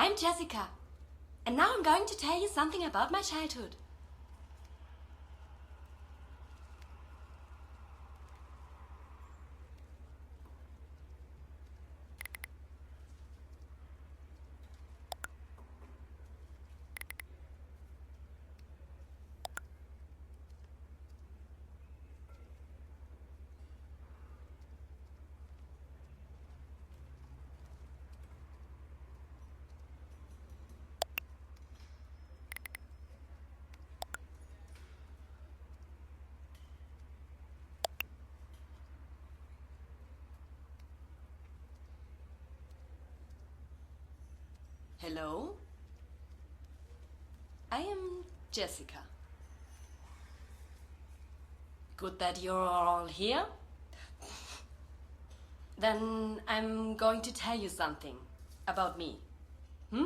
I'm Jessika, and now I'm going to tell you something about my childhood. Hello? I am Jessika. Good that you're all here. Then I'm going to tell you something about me. Hmm?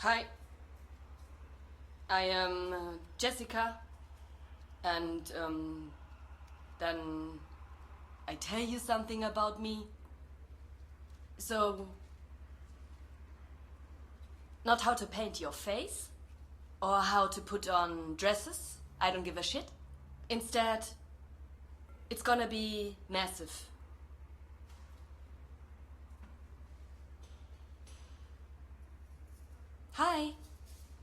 Hi, I am Jessika, and then I tell you something about me. So, not how to paint your face or how to put on dresses, I don't give a shit. Instead, it's gonna be massive. Hi,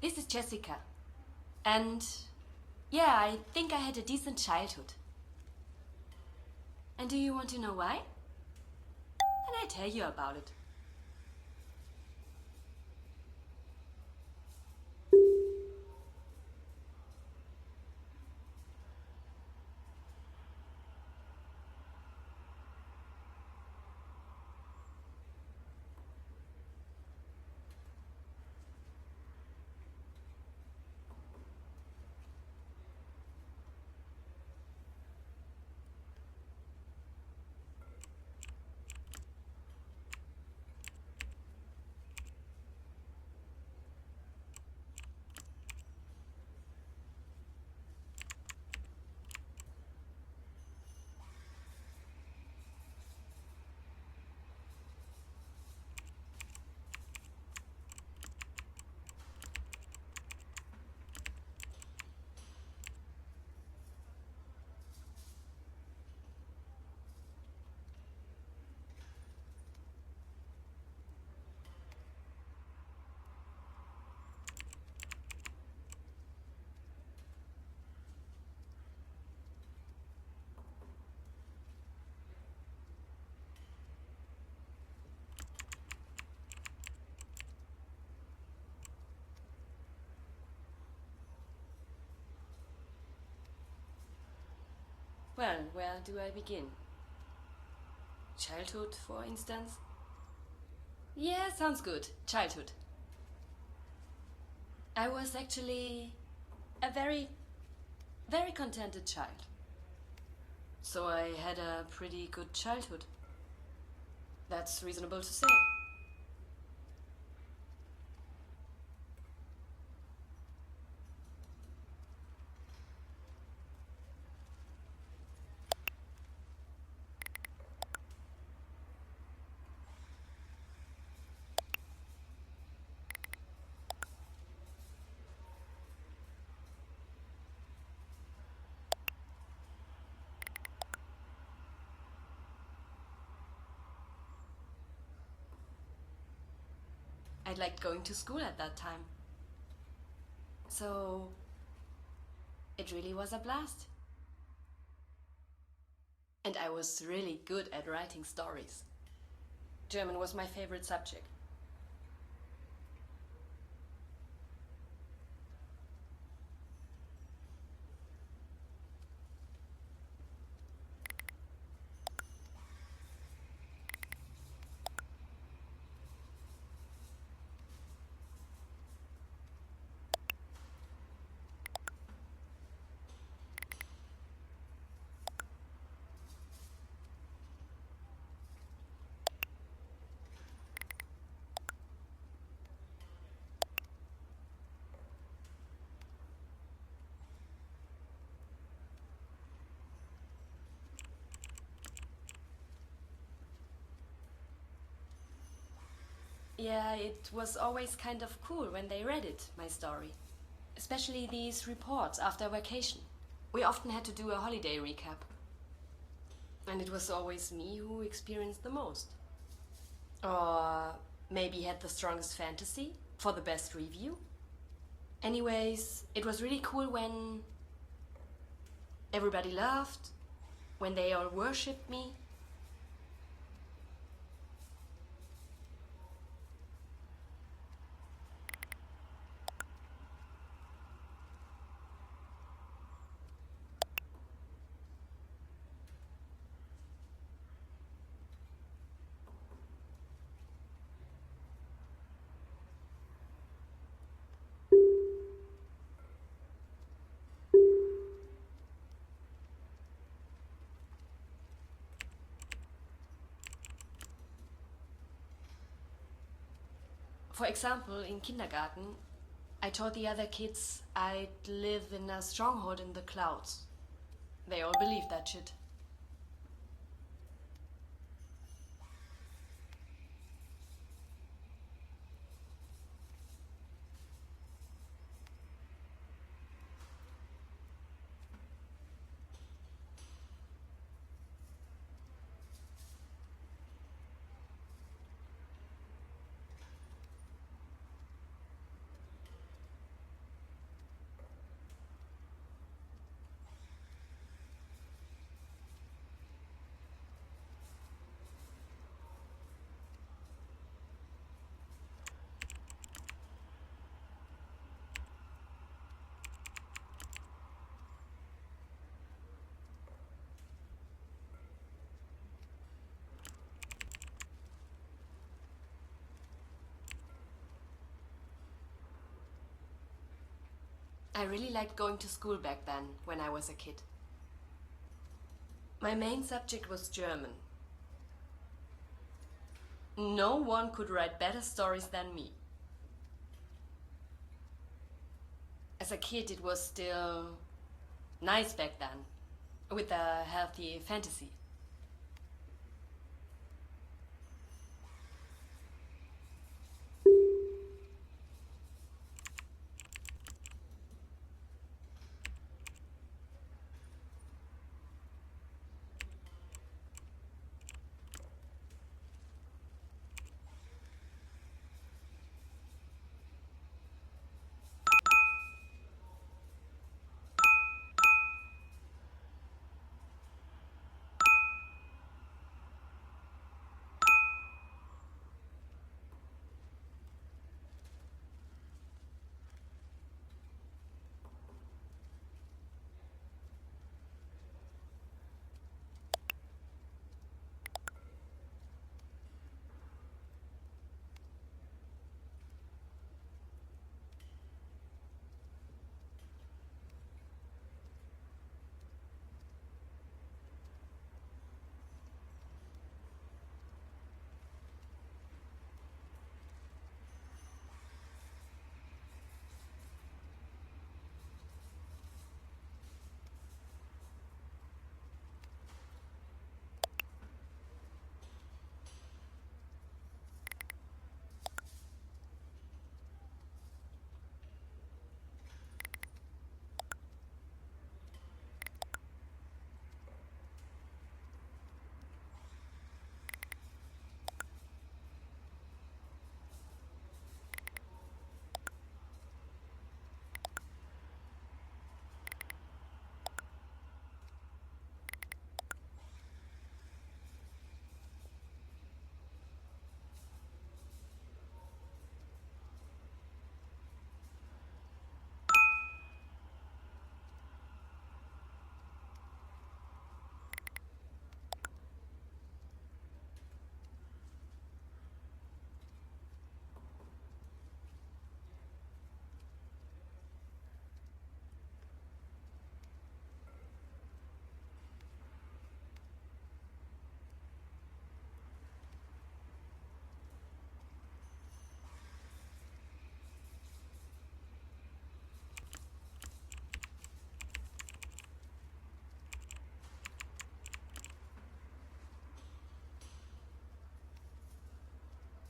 this is Jessika. And yeah, I think I had a decent childhood. And do you want to know why? Then I tell you about it. Well, where do I begin? Childhood, for instance? Yeah, sounds good. Childhood. I was actually a very contented child. So I had a pretty good childhood. That's reasonable to say. I liked going to school at that time. So it really was a blast. And I was really good at writing stories. German was my favorite subject. Yeah, it was always kind of cool when they read it, my story. Especially these reports after vacation. We often had to do a holiday recap. And it was always me who experienced the most. Or maybe had the strongest fantasy for the best review. Anyways, it was really cool when everybody laughed, when they all worshipped me. For example, in kindergarten, I told the other kids I'd live in a stronghold in the clouds. They all believed that shit. I really liked going to school back then, when I was a kid. My main subject was German. No one could write better stories than me. As a kid, it was still nice back then, with a healthy fantasy.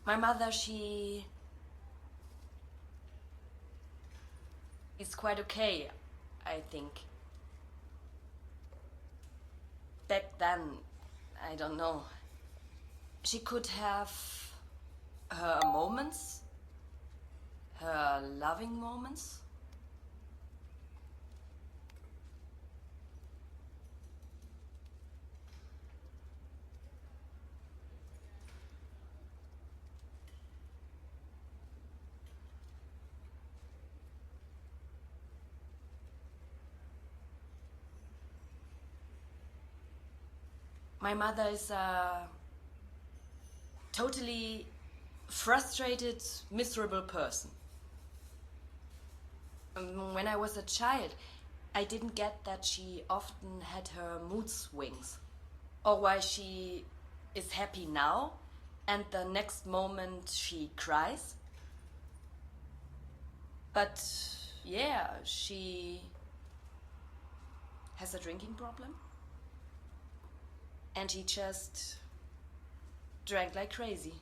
My mother, she is quite okay, I think. Back then, I don't know. She could have her moments, her loving moments. My mother is a totally frustrated, miserable person. When I was a child, I didn't get that she often had her mood swings, or why she is happy now and the next moment she cries. But yeah, she has a drinking problem. And he just drank like crazy.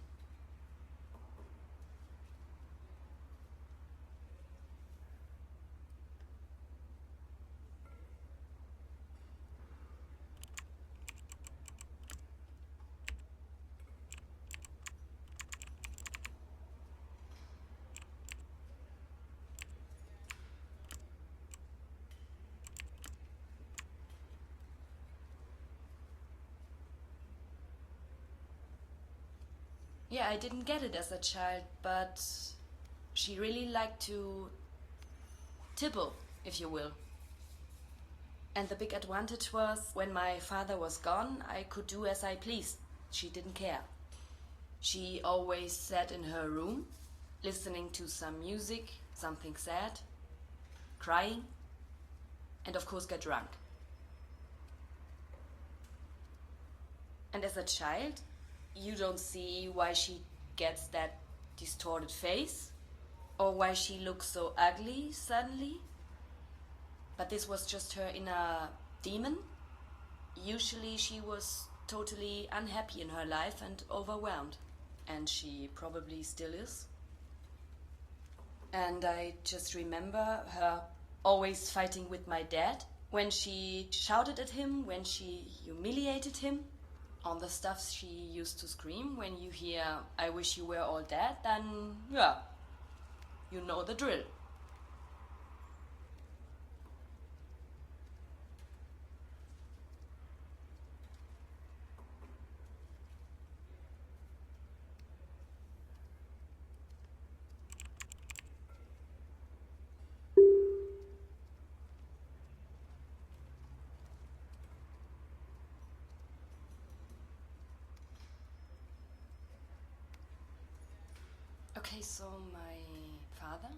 Yeah, I didn't get it as a child, but she really liked to tipple, if you will. And the big advantage was when my father was gone, I could do as I pleased. She didn't care. She always sat in her room, listening to some music, something sad, crying, and of course get drunk. And as a child, you don't see why she gets that distorted face or why she looks so ugly suddenly. But this was just her inner demon. Usually she was totally unhappy in her life and overwhelmed. And she probably still is. And I just remember her always fighting with my dad when she shouted at him, when she humiliated him. On the stuff she used to scream when you hear "I wish you were all dead," then yeah, you know the drill. Okay, so my father?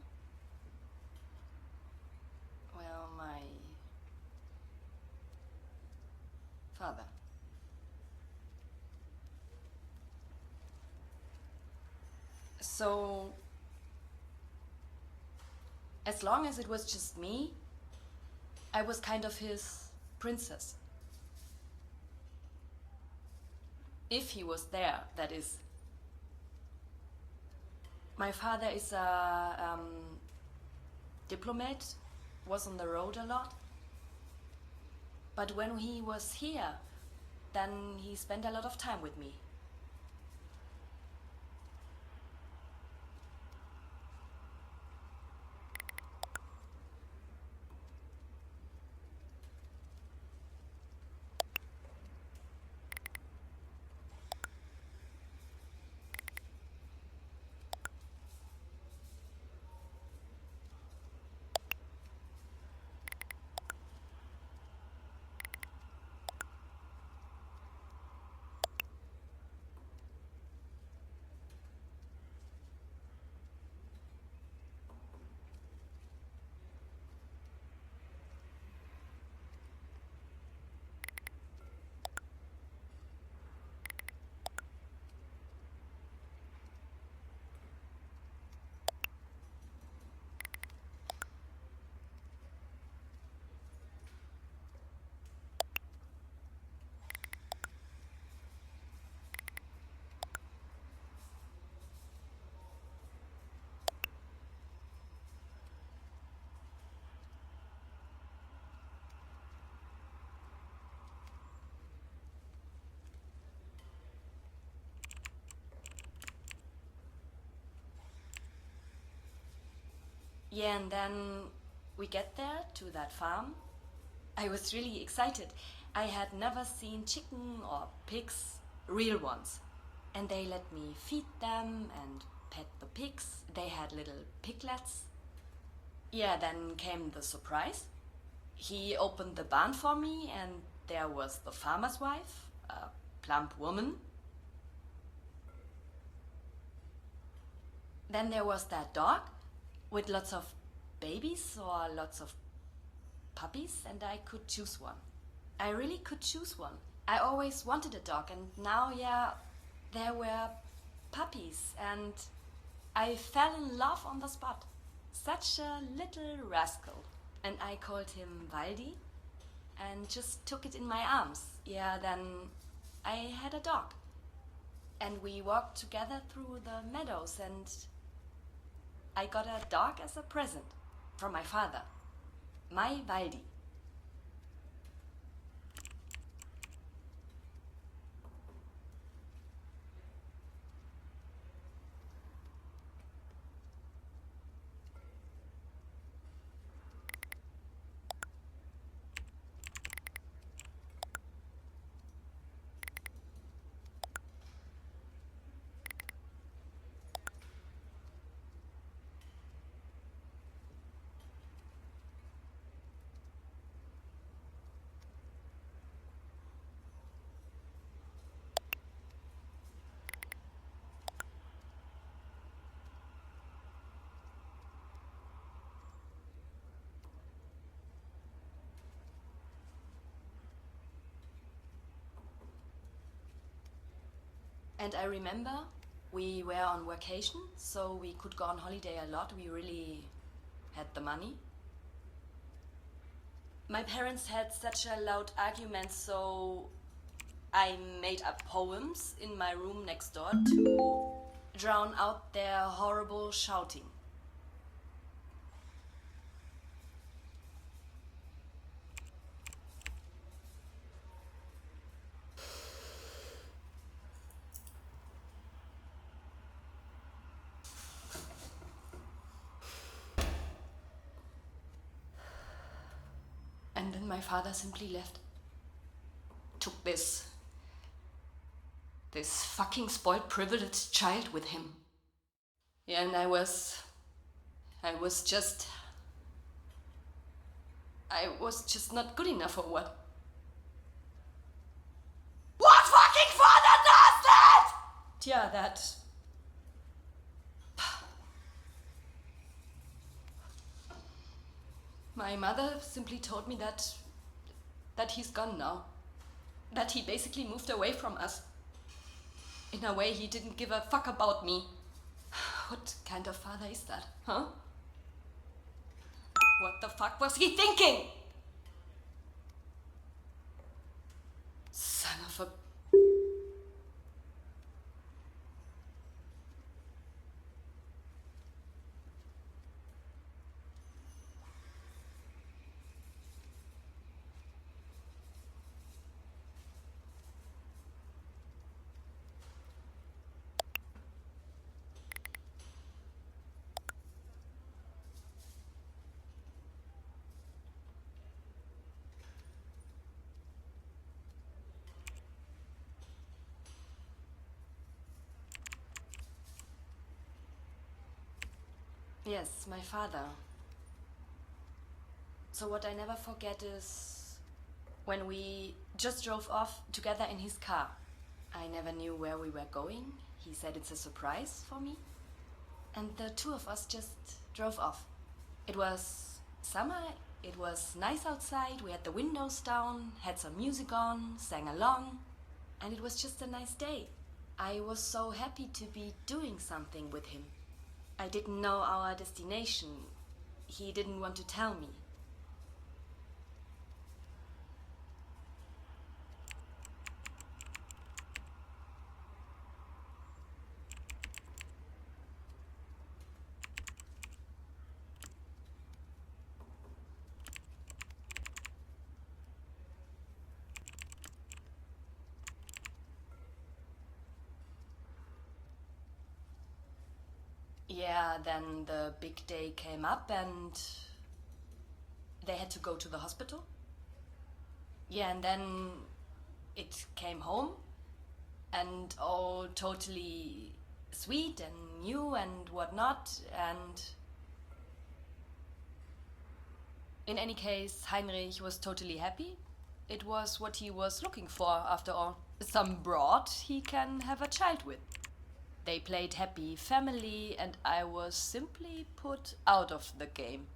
Well, my father. So, as long as it was just me, I was kind of his princess. If he was there, that is. My father is a diplomat, was on the road a lot. But when he was here, then he spent a lot of time with me. Yeah, and then we get there to that farm. I was really excited. I had never seen chicken or pigs, real ones. And they let me feed them and pet the pigs. They had little piglets. Yeah, then came the surprise. He opened the barn for me, and there was the farmer's wife, a plump woman. Then there was that dog with lots of babies or lots of puppies, and I could choose one. I really could choose one. I always wanted a dog, and now, yeah, there were puppies, and I fell in love on the spot. Such a little rascal. And I called him Waldi and just took it in my arms. Yeah, then I had a dog. And we walked together through the meadows, and I got a dog as a present from my father. My Waldi. And I remember we were on vacation, so we could go on holiday a lot. We really had the money. My parents had such a loud argument, so I made up poems in my room next door to drown out their horrible shouting. And then my father simply left. Took this fucking spoiled, privileged child with him. Yeah, and I was just not good enough, or what? What fucking father does that? Yeah, that. My mother simply told me that he's gone now. That he basically moved away from us. In a way, he didn't give a fuck about me. What kind of father is that, huh? What the fuck was he thinking? Son of a... Yes, my father. So what I never forget is when we just drove off together in his car. I never knew where we were going. He said it's a surprise for me. And the two of us just drove off. It was summer, it was nice outside, we had the windows down, had some music on, sang along, and it was just a nice day. I was so happy to be doing something with him. I didn't know our destination. He didn't want to tell me. Yeah, then the big day came up and they had to go to the hospital. Yeah, and then it came home and all totally sweet and new and whatnot. And in any case, Heinrich was totally happy. It was what he was looking for, after all. Some broad he can have a child with. They played happy family, and I was simply put out of the game.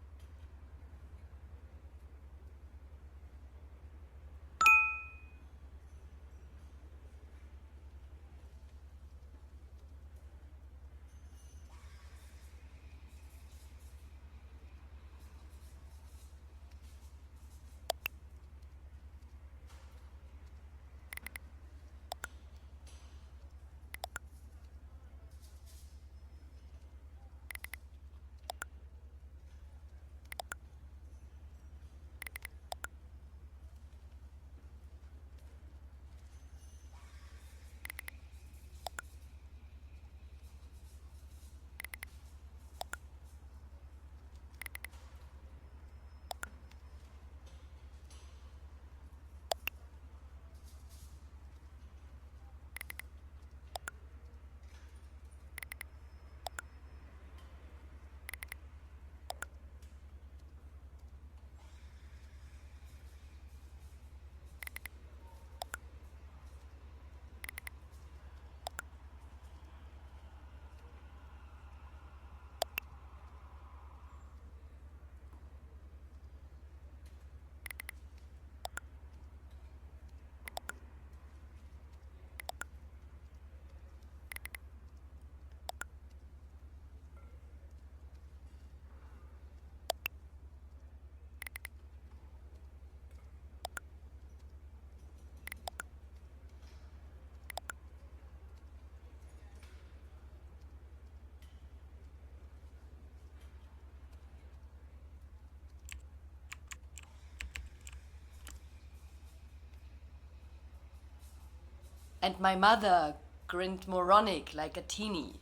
And my mother grinned moronic like a teeny.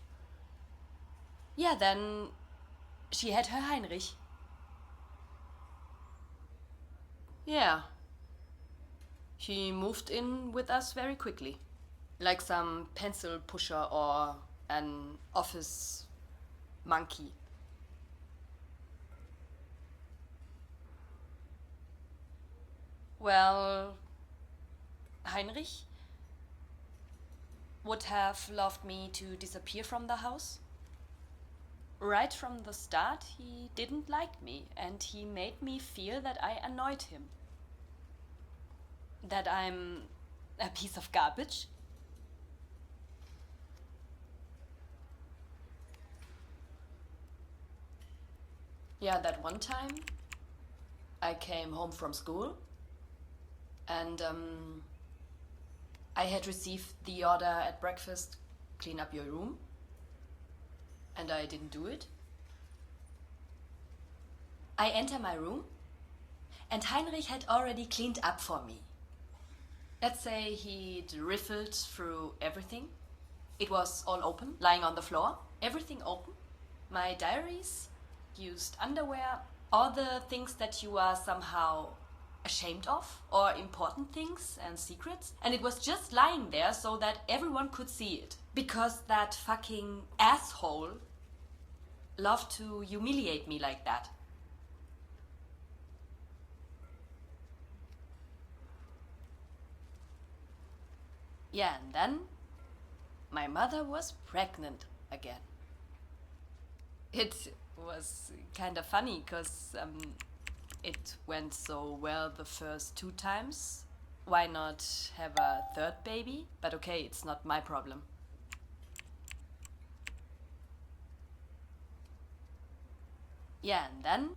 Yeah, then she had her Heinrich. Yeah. She moved in with us very quickly. Like some pencil pusher or an office monkey. Well, Heinrich would have loved me to disappear from the house. Right from the start, he didn't like me and he made me feel that I annoyed him. That I'm a piece of garbage. Yeah, that one time I came home from school and I had received the order at breakfast, clean up your room, and I didn't do it. I enter my room and Heinrich had already cleaned up for me. Let's say he'd riffled through everything. It was all open, lying on the floor, everything open. My diaries, used underwear, all the things that you are somehow ashamed of, or important things and secrets. And it was just lying there so that everyone could see it. Because that fucking asshole loved to humiliate me like that. Yeah, and then my mother was pregnant again. It was kind of funny because it went so well the first two times. Why not have a third baby? But okay, it's not my problem. Yeah, and then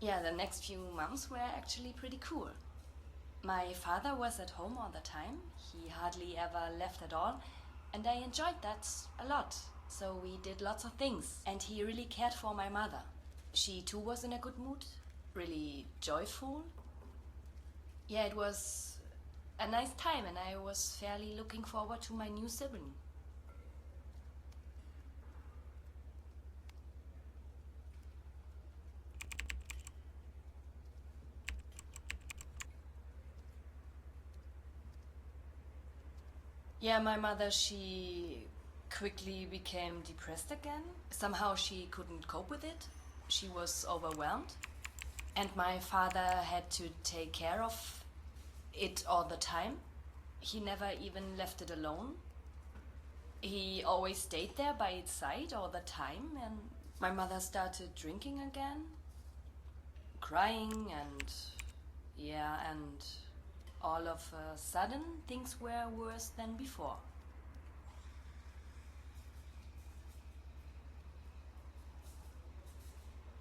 Yeah, the next few months were actually pretty cool. My father was at home all the time. He hardly ever left at all, and I enjoyed that a lot. So we did lots of things, and he really cared for my mother. She too was in a good mood, really joyful. Yeah, it was a nice time, and I was fairly looking forward to my new sibling. Yeah, my mother, she quickly became depressed again. Somehow she couldn't cope with it. She was overwhelmed. And my father had to take care of it all the time. He never even left it alone. He always stayed there by its side all the time, and my mother started drinking again, crying, and yeah, and all of a sudden things were worse than before.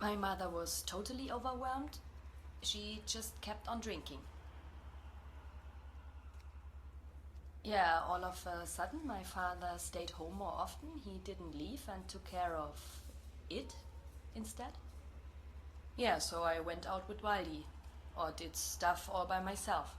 My mother was totally overwhelmed. She just kept on drinking. Yeah, all of a sudden my father stayed home more often. He didn't leave and took care of it instead. Yeah, so I went out with Waldi or did stuff all by myself.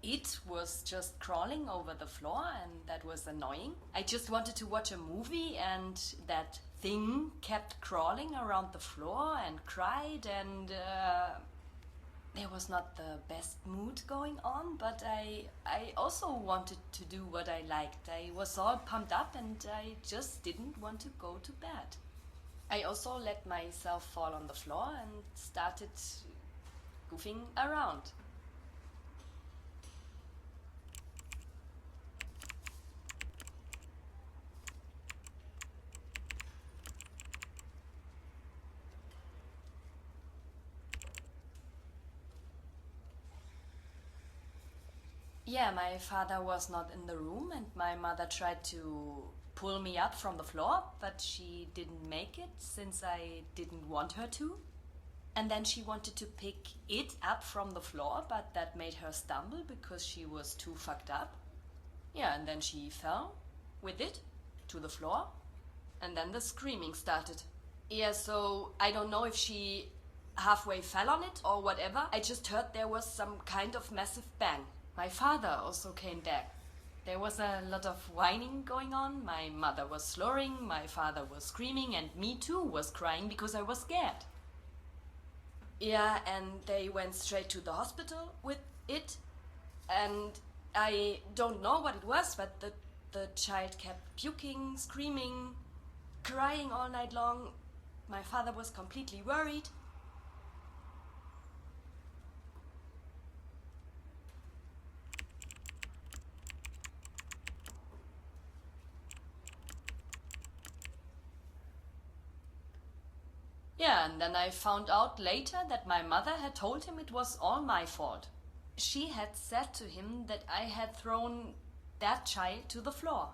It was just crawling over the floor, and that was annoying. I just wanted to watch a movie, and that thing kept crawling around the floor and cried, and there was not the best mood going on, but I also wanted to do what I liked. I was all pumped up, and I just didn't want to go to bed. I also let myself fall on the floor and started goofing around. Yeah, my father was not in the room, and my mother tried to pull me up from the floor, but she didn't make it since I didn't want her to. And then she wanted to pick it up from the floor, but that made her stumble because she was too fucked up. Yeah, and then she fell with it to the floor, and then the screaming started. Yeah, so I don't know if she halfway fell on it or whatever. I just heard there was some kind of massive bang. My father also came back. There was a lot of whining going on. My mother was slurring, my father was screaming, and me too was crying because I was scared. Yeah, and they went straight to the hospital with it, and I don't know what it was, but the child kept puking, screaming, crying all night long. My father was completely worried. Yeah, and then I found out later that my mother had told him it was all my fault. She had said to him that I had thrown that child to the floor.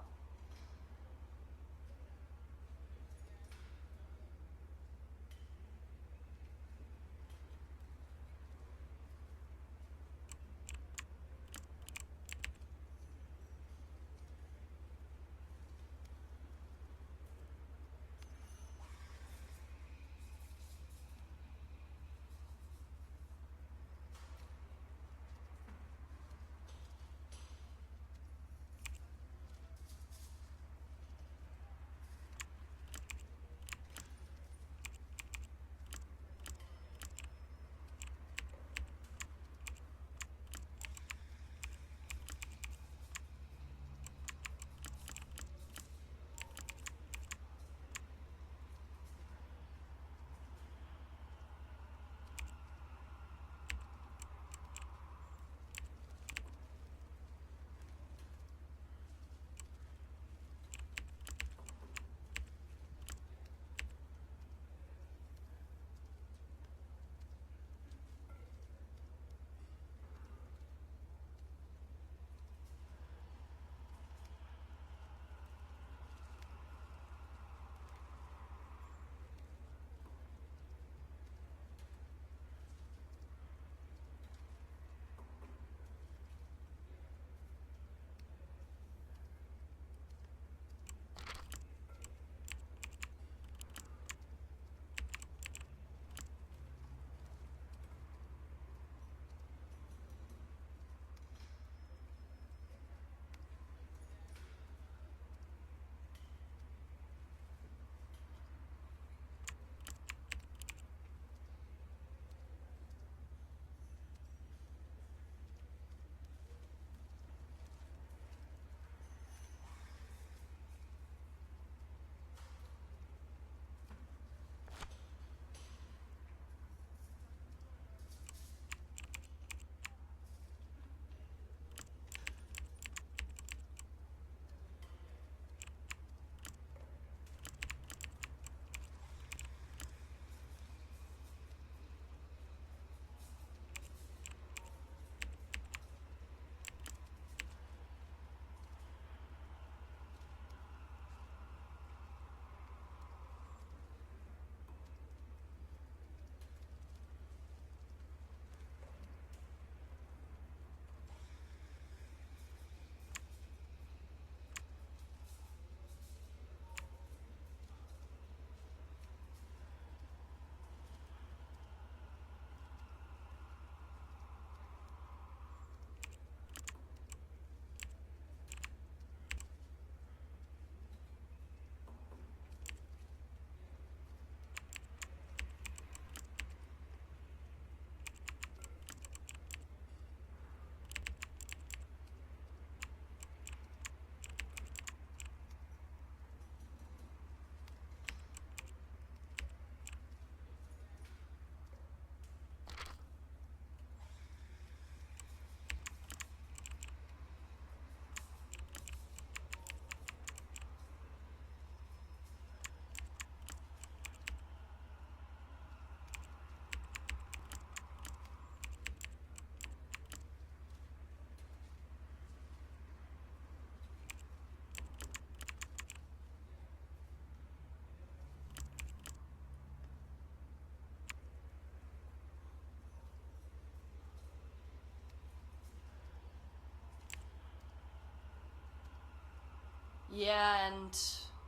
Yeah, and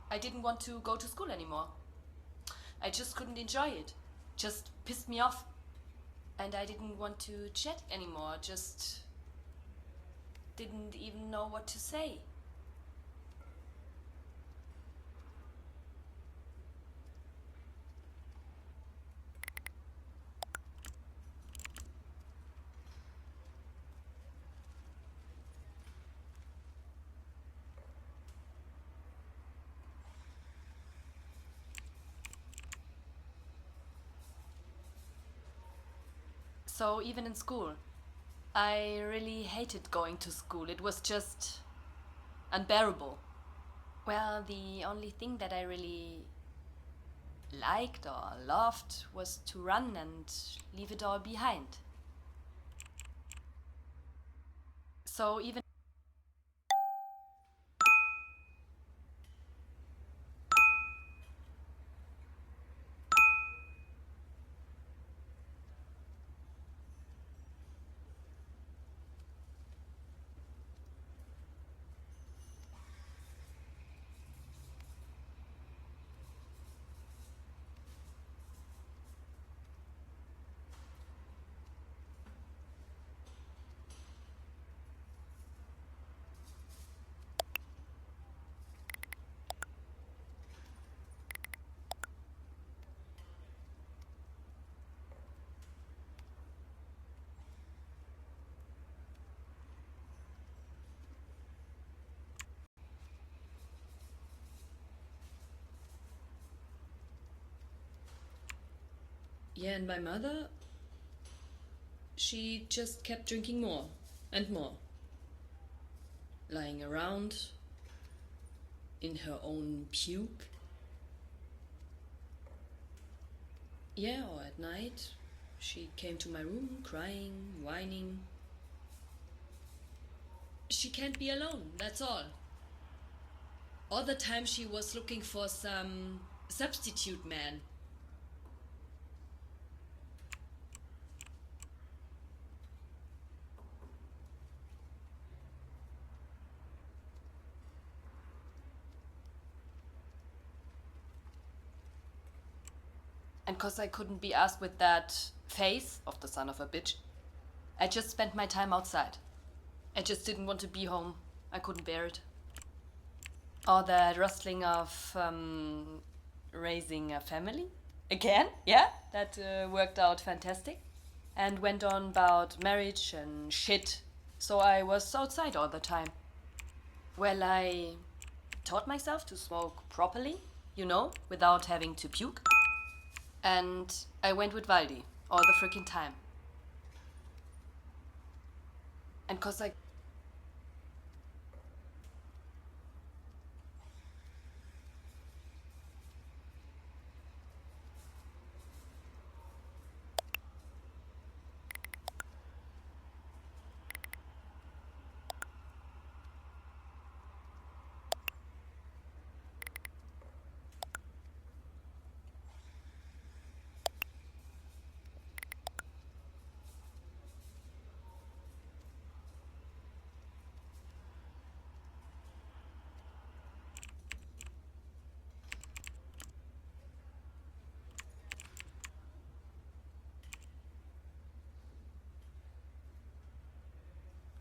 I didn't want to go to school anymore. I just couldn't enjoy it. Just pissed me off. And I didn't want to chat anymore. Just didn't even know what to say. So even in school, I really hated going to school. It was just unbearable. Well, the only thing that I really liked or loved was to run and leave it all behind. So even yeah, and my mother, she just kept drinking more and more, lying around in her own puke. Yeah, or at night, she came to my room crying, whining. She can't be alone, that's all. All the time she was looking for some substitute man. And cause I couldn't be asked with that face of the son of a bitch, I just spent my time outside. I just didn't want to be home. I couldn't bear it. All that rustling of raising a family. Again, yeah, that worked out fantastic. And went on about marriage and shit. So I was outside all the time. Well, I taught myself to smoke properly, without having to puke. And I went with Valdi all the freaking time. And cause I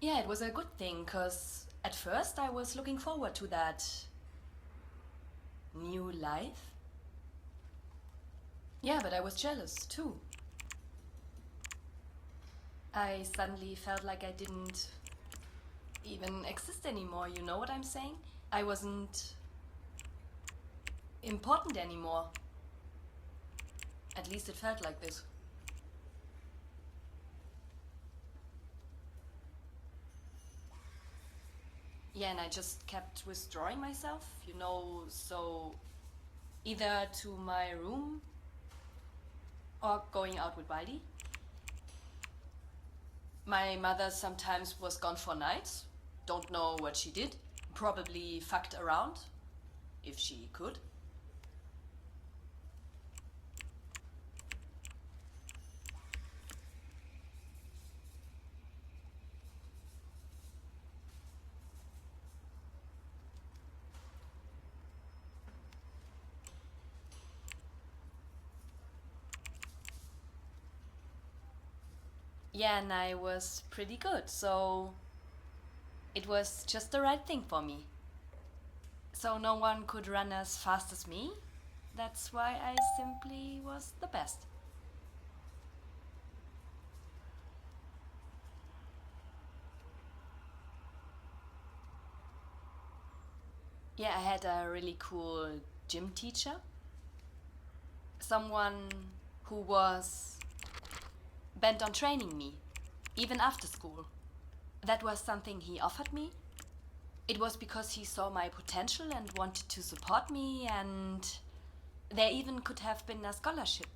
Yeah, it was a good thing, because at first I was looking forward to that new life. Yeah, but I was jealous too. I suddenly felt like I didn't even exist anymore, you know what I'm saying? I wasn't important anymore. At least it felt like this. Yeah, and I just kept withdrawing myself, so either to my room or going out with Baldi. My mother sometimes was gone for nights. Don't know what she did. Probably fucked around, if she could. Yeah, and I was pretty good, so it was just the right thing for me. So no one could run as fast as me. That's why I simply was the best. Yeah, I had a really cool gym teacher. Someone who was bent on training me, even after school. That was something he offered me. It was because he saw my potential and wanted to support me, and there even could have been a scholarship.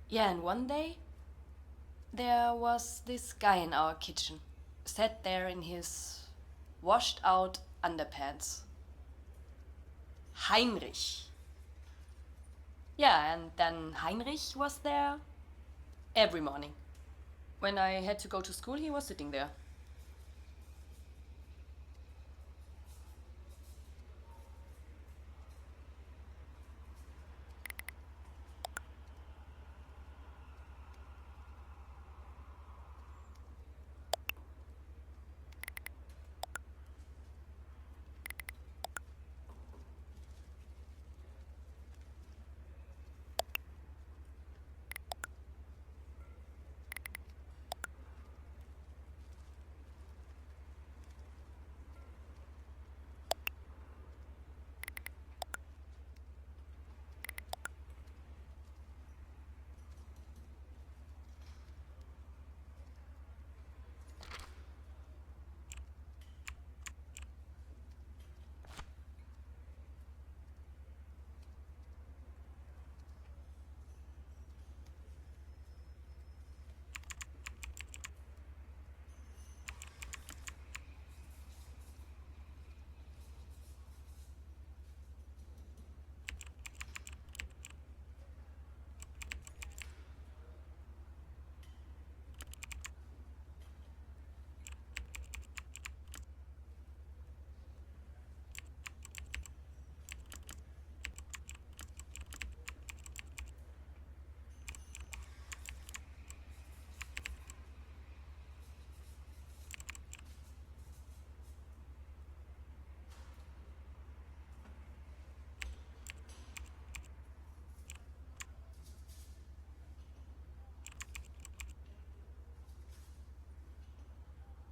Yeah, and one day there was this guy in our kitchen, sat there in his washed out underpants. Heinrich. Yeah, and then Heinrich was there every morning. When I had to go to school, he was sitting there.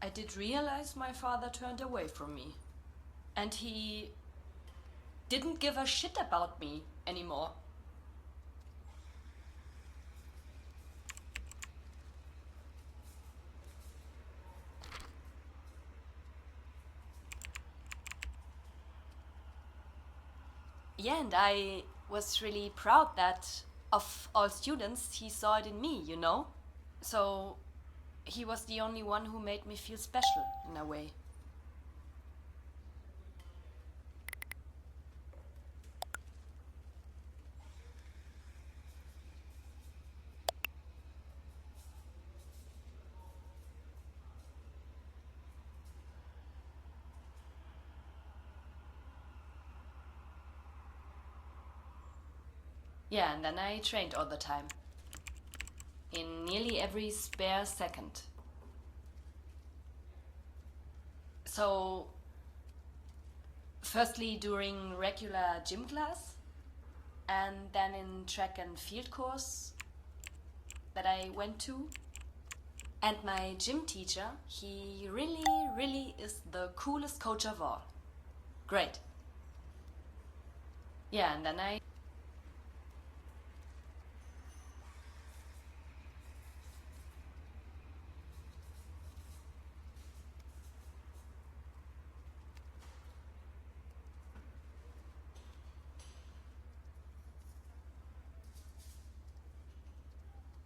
I did realize my father turned away from me. And he didn't give a shit about me anymore. Yeah, and I was really proud that of all students, he saw it in me, you know? So he was the only one who made me feel special in a way. Yeah, and then I trained all the time. In nearly every spare second. So Firstly, during regular gym class, and then in track and field course that I went to. And my gym teacher, he really, really is the coolest coach of all. Great. Yeah, and then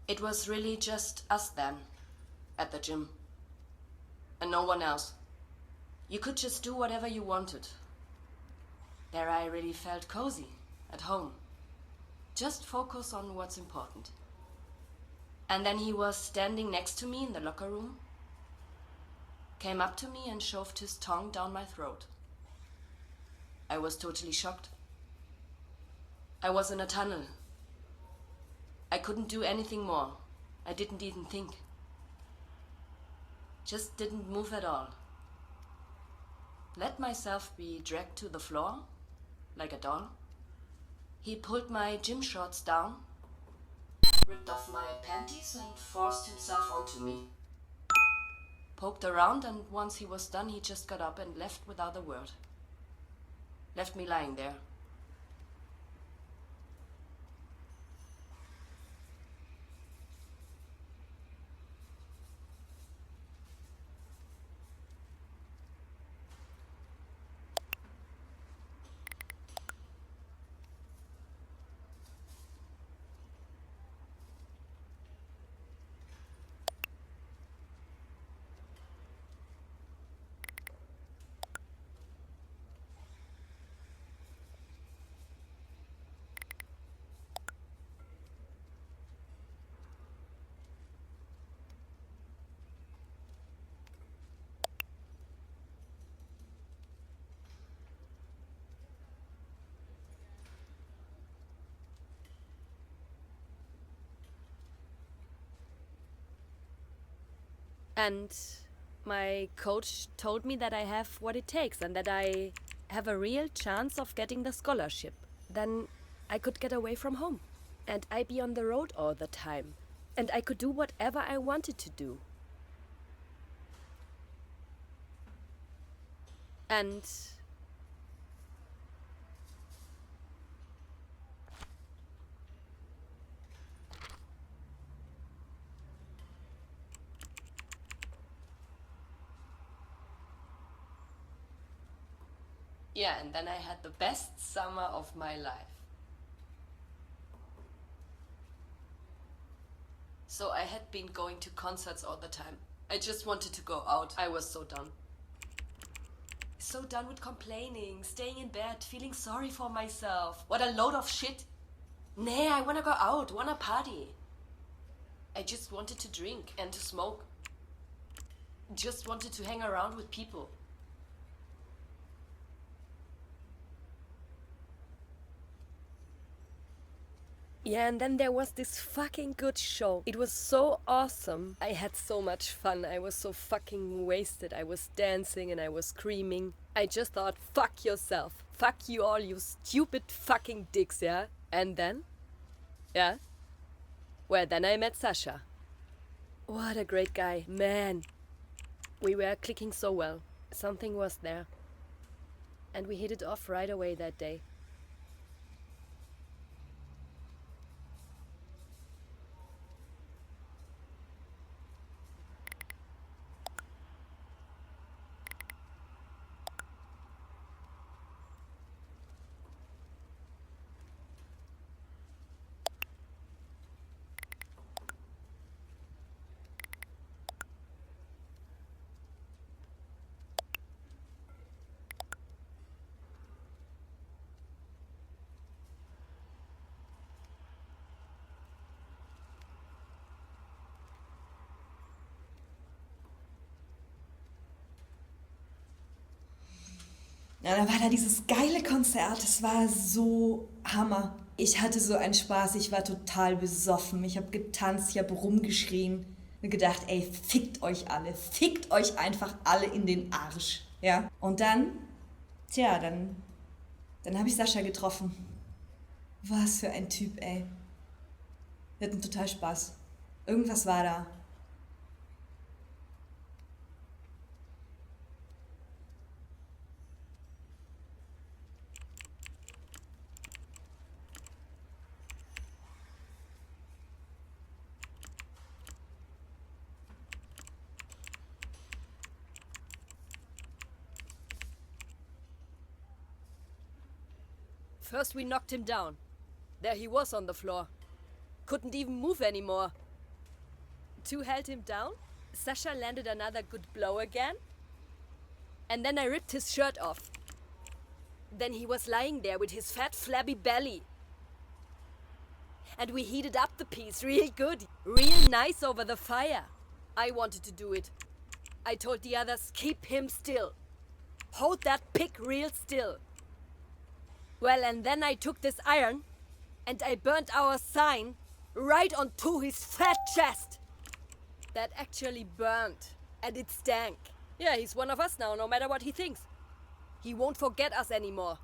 it was really just us then, at the gym. And no one else. You could just do whatever you wanted. There I really felt cozy, at home. Just focus on what's important. And then he was standing next to me in the locker room, came up to me and shoved his tongue down my throat. I was totally shocked. I was in a tunnel. I couldn't do anything more. I didn't even think. Just didn't move at all. Let myself be dragged to the floor, like a doll. He pulled my gym shorts down, ripped off my panties and forced himself onto me. Poked around, and once he was done, he just got up and left without a word. Left me lying there. And my coach told me that I have what it takes and that I have a real chance of getting the scholarship. Then I could get away from home. And I'd be on the road all the time. And I could do whatever I wanted to do. And yeah, and then I had the best summer of my life. So I had been going to concerts all the time. I just wanted to go out. I was so done. So done with complaining, staying in bed, feeling sorry for myself. What a load of shit. Nah, I wanna go out, wanna party. I just wanted to drink and to smoke. Just wanted to hang around with people. yeah, and then there was this fucking good show. It was so awesome. I had so much fun. I was so fucking wasted. I was dancing and I was screaming. I just thought, fuck yourself. Fuck you all, you stupid fucking dicks, yeah? And then? Yeah? Well, then I met Sasha. What a great guy. Man. We were clicking so well. Something was there. And we hit it off right away that day. Ja, dann war da dieses geile Konzert, es war so Hammer. Ich hatte so einen Spaß, ich war total besoffen, ich habe getanzt, ich habe rumgeschrien und gedacht, ey, fickt euch alle, fickt euch einfach alle in den Arsch. Ja? Und dann Tja, dann habe ich Sascha getroffen. Was für ein Typ, ey. Wir hatten total Spaß. Irgendwas war da. First we knocked him down. There he was on the floor. Couldn't even move anymore. Two held him down. Sasha landed another good blow again. And then I ripped his shirt off. Then he was lying there with his fat, flabby belly. And we heated up the piece real good. Real nice over the fire. I wanted to do it. I told the others, keep him still. Hold that pig real still. Well, and then I took this iron and I burnt our sign right onto his fat chest. That actually burned, and it stank. Yeah, he's one of us now, no matter what he thinks. He won't forget us anymore.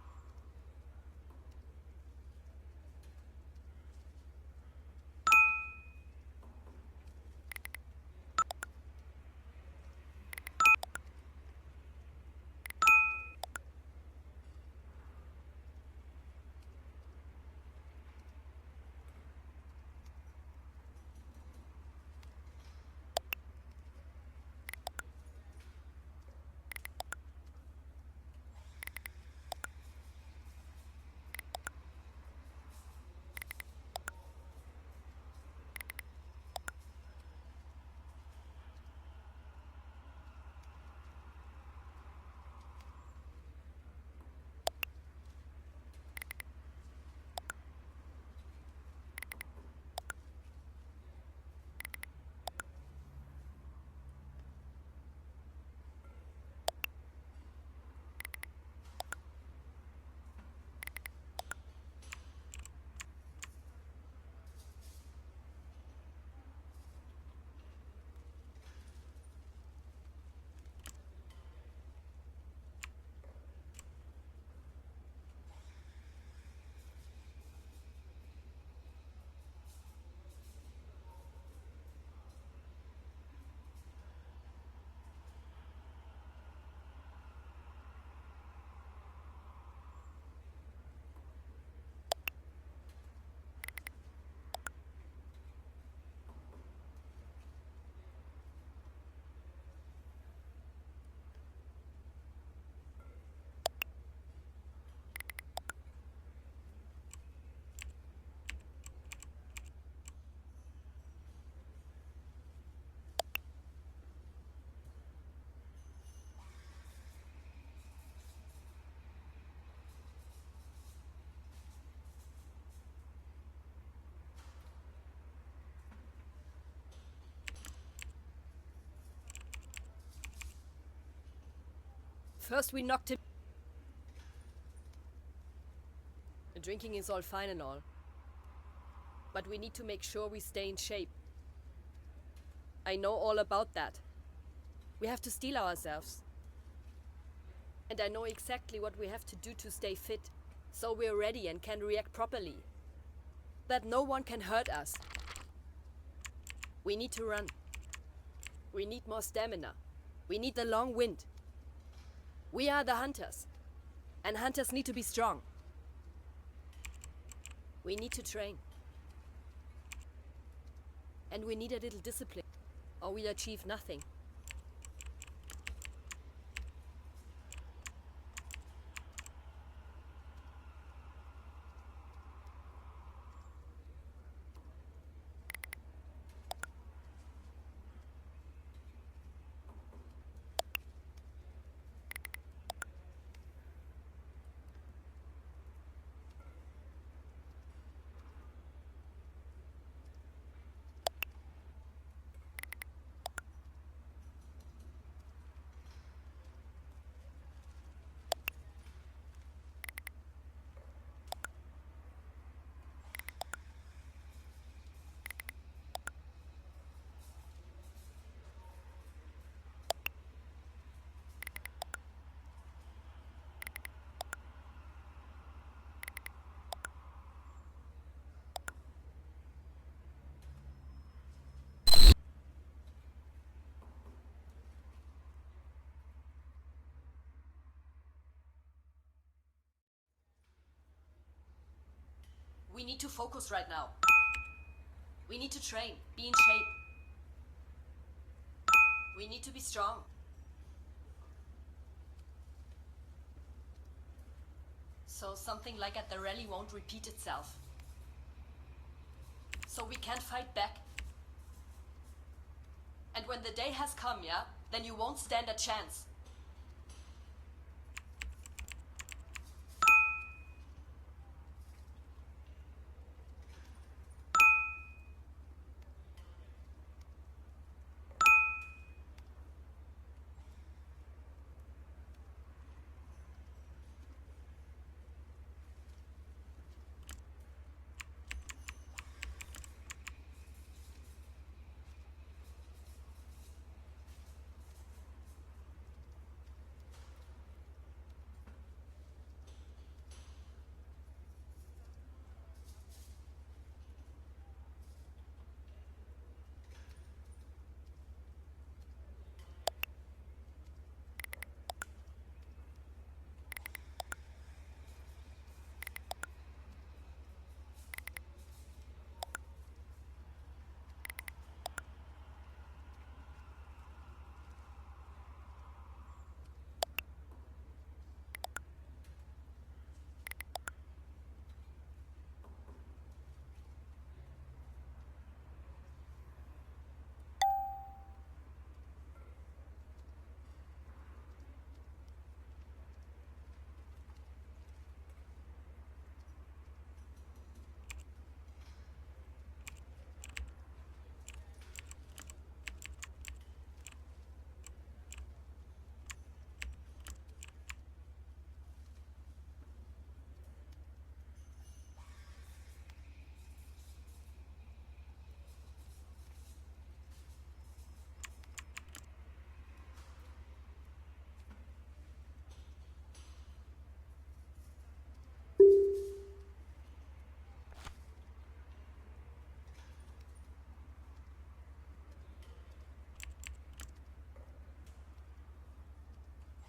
First we knocked him... The drinking is all fine and all. But we need to make sure we stay in shape. I know all about that. We have to steel ourselves. And I know exactly what we have to do to stay fit, so we're ready and can react properly. That no one can hurt us. We need to run. We need more stamina. We need the long wind. We are the hunters, and hunters need to be strong. We need to train. And we need a little discipline, or we'll achieve nothing. We need to focus right now. We need to train, be in shape. We need to be strong. So something like at the rally won't repeat itself. So we can't fight back. And when the day has come, yeah, then you won't stand a chance.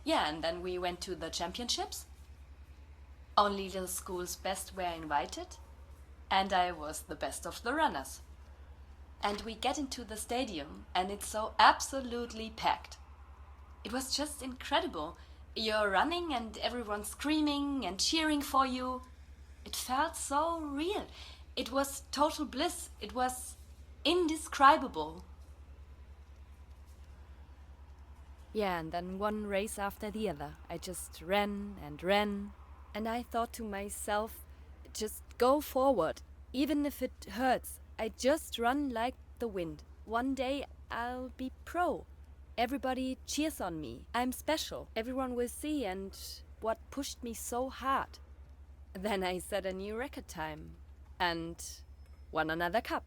Yeah, and then we went to the championships. Only the school's best were invited. And I was the best of the runners. And we get into the stadium and it's so absolutely packed. It was just incredible. You're running and everyone's screaming and cheering for you. It felt so real. It was total bliss. It was indescribable. Yeah, and then one race after the other. I just ran and ran. And I thought to myself, just go forward. Even if it hurts, I just run like the wind. One day I'll be pro. Everybody cheers on me. I'm special. Everyone will see, and what pushed me so hard. Then I set a new record time and won another cup.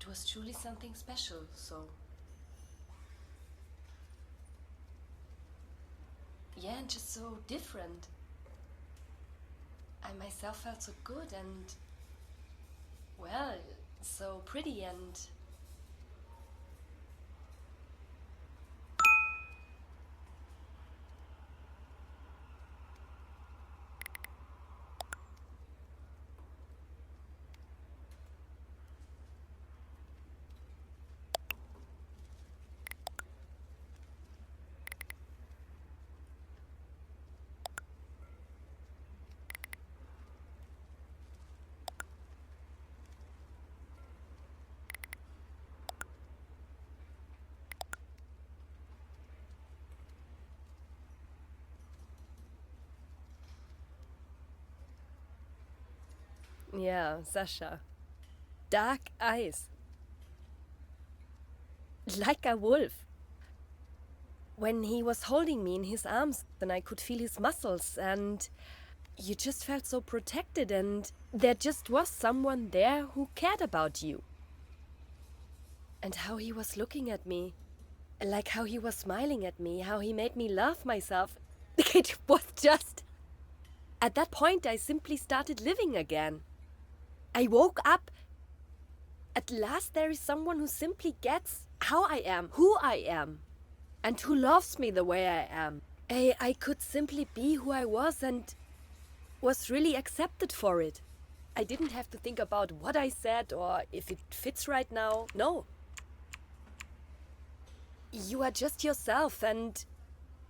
It was truly something special, so... Yeah, and just so different. I myself felt so good and... well, so pretty and... Yeah, Sasha. Dark eyes. Like a wolf. When he was holding me in his arms, then I could feel his muscles, and you just felt so protected, and there just was someone there who cared about you. And how he was looking at me, like how he was smiling at me, how he made me love myself. It was just... At that point, I simply started living again. I woke up. At last, there is someone who simply gets how I am, who I am, and who loves me the way I am. I could simply be who I was and was really accepted for it. I didn't have to think about what I said or if it fits right now. No. You are just yourself and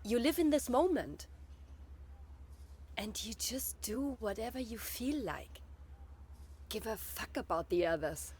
you live in this moment. And you just do whatever you feel like. Give a fuck about the others.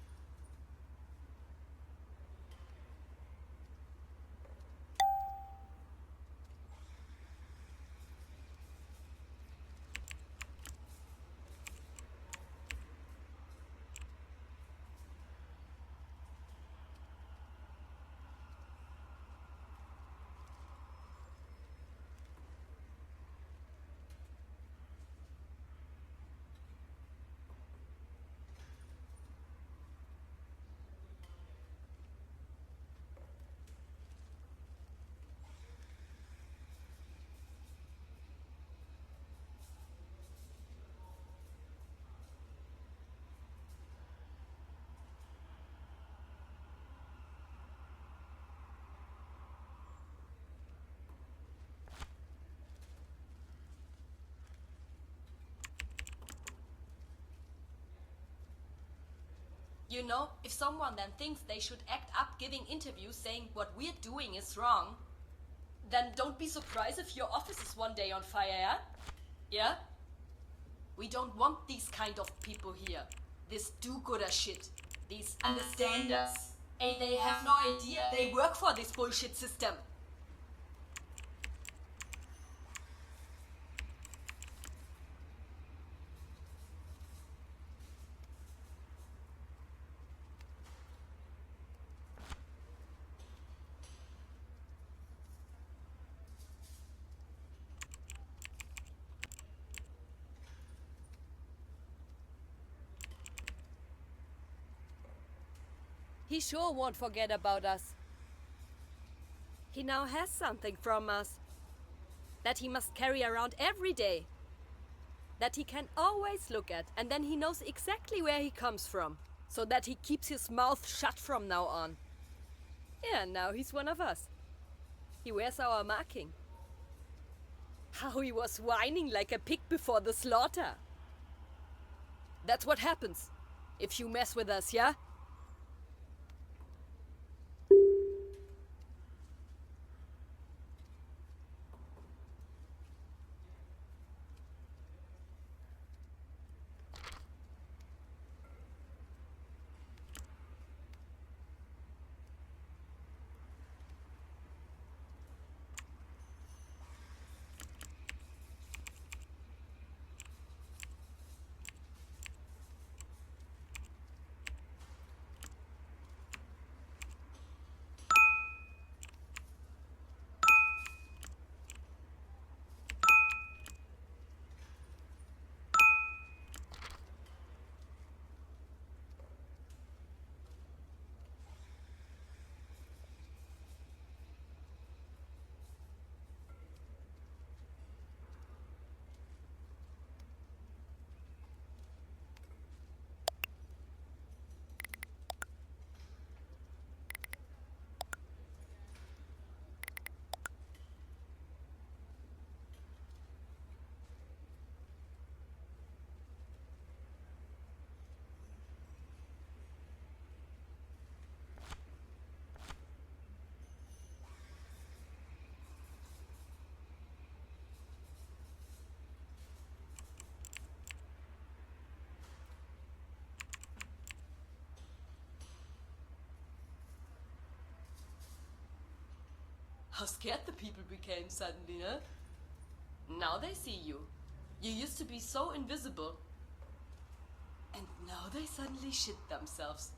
You know, if someone then thinks they should act up giving interviews saying what we're doing is wrong, then don't be surprised if your office is one day on fire, yeah? Yeah? We don't want these kind of people here. This do-gooder shit. These understanders. And they have no idea they work for this bullshit system. He sure won't forget about us. He now has something from us that he must carry around every day, that he can always look at, and then he knows exactly where he comes from, so that he keeps his mouth shut from now on. Yeah, now he's one of us. He wears our marking. How he was whining like a pig before the slaughter. That's what happens if you mess with us, yeah? How scared the people became suddenly, huh? Now they see you. You used to be so invisible. And now they suddenly shit themselves.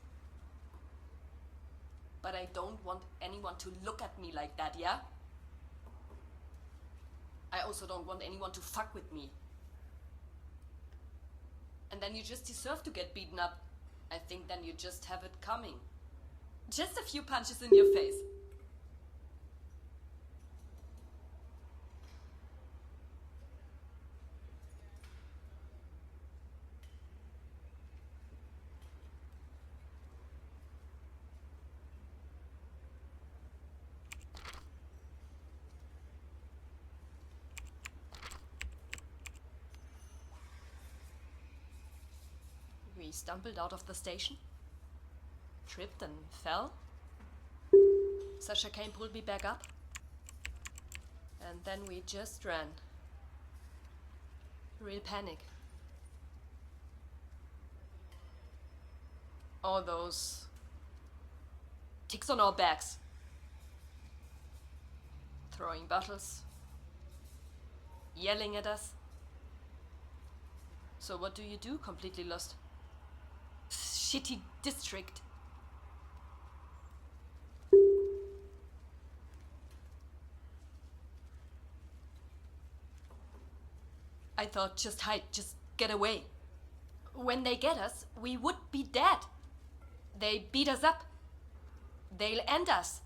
But I don't want anyone to look at me like that, yeah? I also don't want anyone to fuck with me. And then you just deserve to get beaten up. I think then you just have it coming. Just a few punches in your face. We stumbled out of the station, tripped and fell. Sasha came, pulled me back up, and then we just ran. Real panic. All those ticks on our backs, throwing bottles, yelling at us. So what do you do, completely lost? Shitty district. I thought, just hide, just get away. When they get us, we would be dead. They beat us up. They'll end us.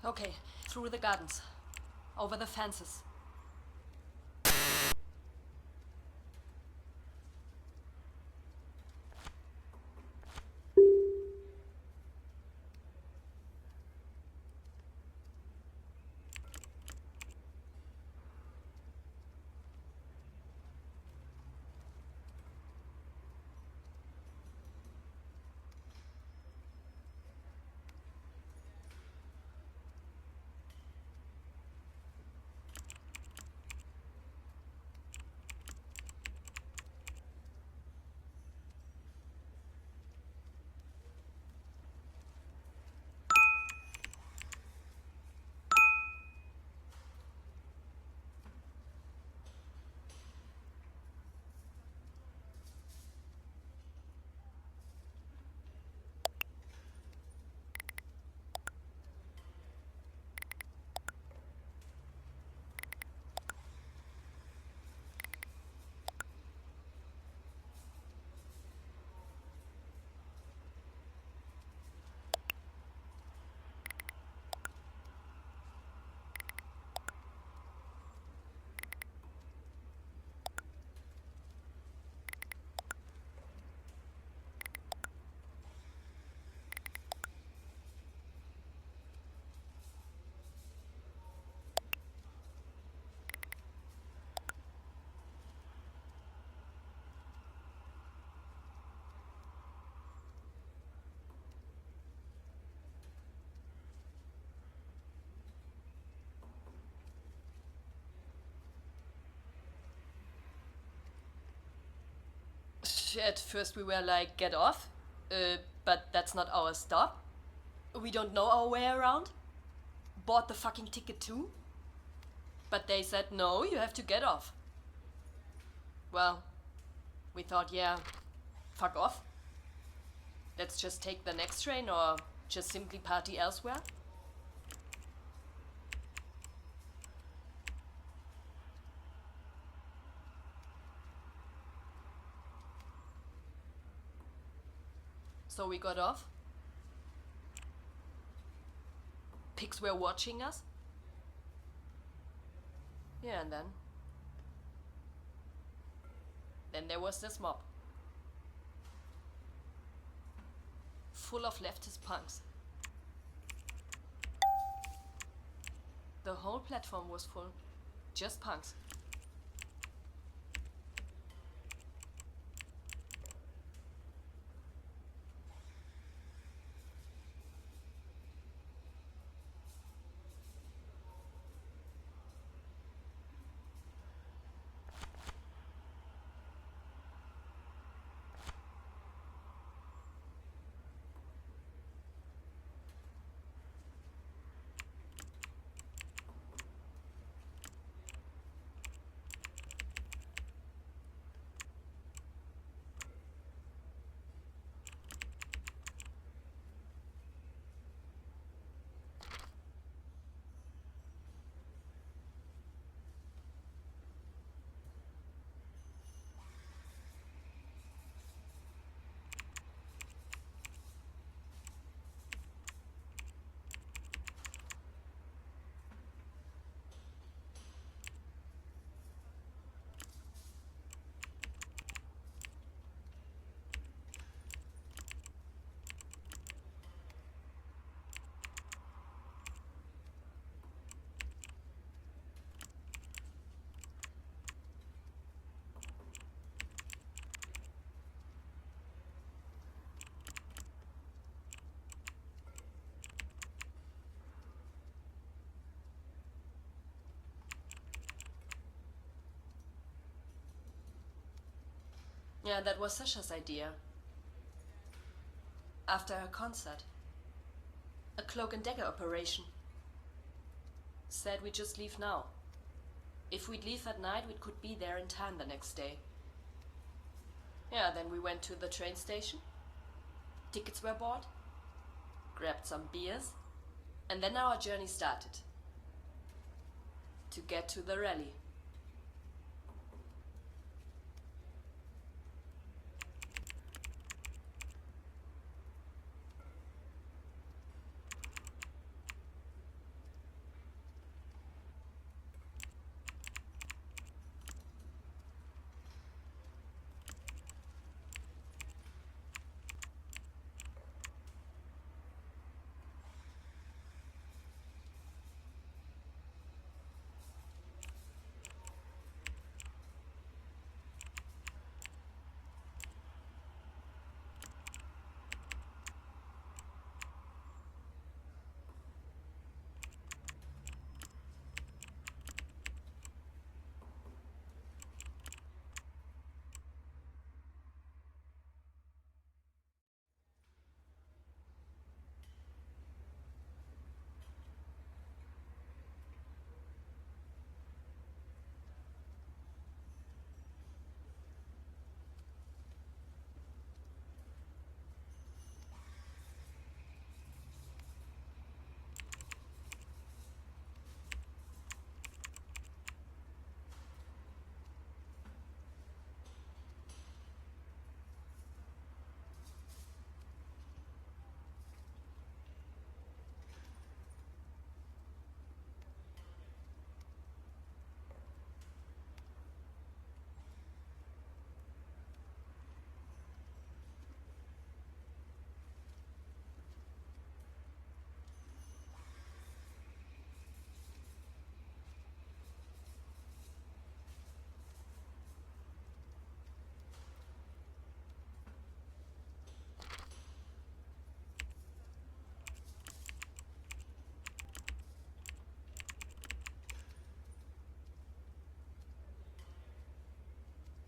Okay, through the gardens, over the fences. At first we were like, get off, but that's not our stop. We don't know our way around. Bought the fucking ticket too. But they said, no, you have to get off. Well, we thought, yeah, fuck off. Let's just take the next train or just simply party elsewhere. So we got off. Pigs were watching us. Yeah, and then there was this mob. Full of leftist punks. The whole platform was full. Just punks. Yeah, that was Sasha's idea. After her concert. A cloak and dagger operation. Said we just leave now. If we'd leave at night, we could be there in time the next day. Yeah, then we went to the train station. Tickets were bought. Grabbed some beers. And then our journey started. To get to the rally.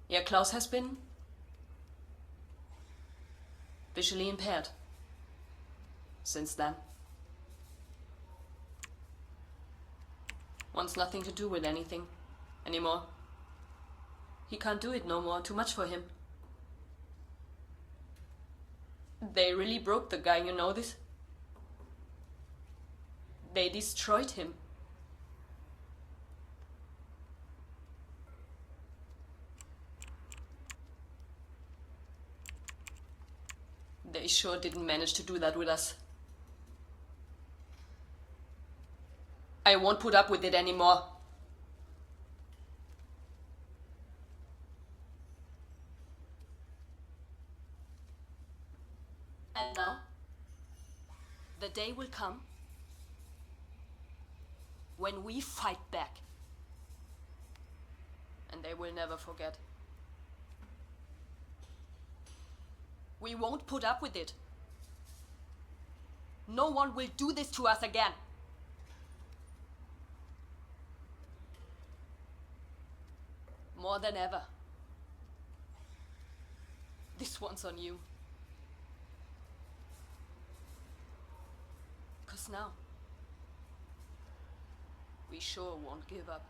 Yeah, Klaus has been visually impaired since then. Wants nothing to do with anything anymore. He can't do it no more, too much for him. They really broke the guy, you know this? They destroyed him. They sure didn't manage to do that with us. I won't put up with it anymore. And now, the day will come when we fight back. And they will never forget. We won't put up with it. No one will do this to us again. More than ever. This one's on you. 'Cause now, we sure won't give up.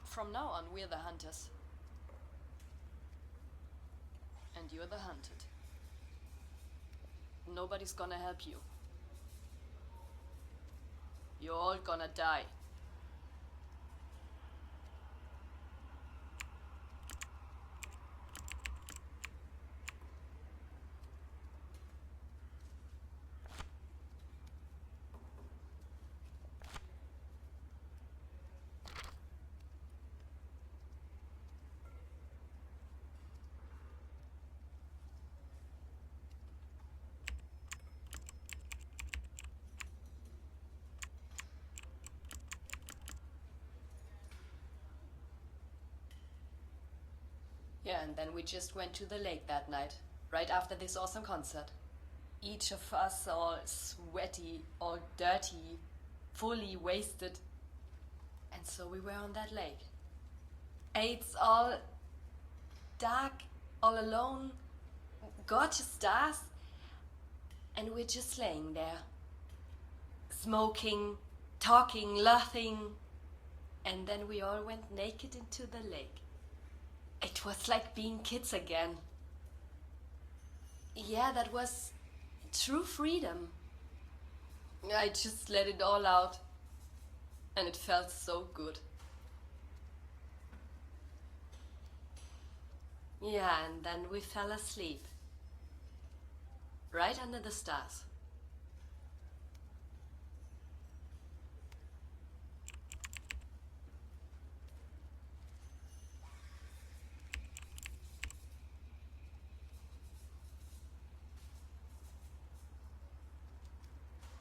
From now on, we're the hunters. And you're the hunted. Nobody's gonna help you. You're all gonna die. Yeah, and then we just went to the lake that night, right after this awesome concert. Each of us all sweaty, all dirty, fully wasted. And so we were on that lake. It's all dark, all alone, gorgeous stars, and we're just laying there, smoking, talking, laughing, and then we all went naked into the lake. It was like being kids again. Yeah, that was true freedom. I just let it all out, and it felt so good. Yeah, and then we fell asleep. Right under the stars.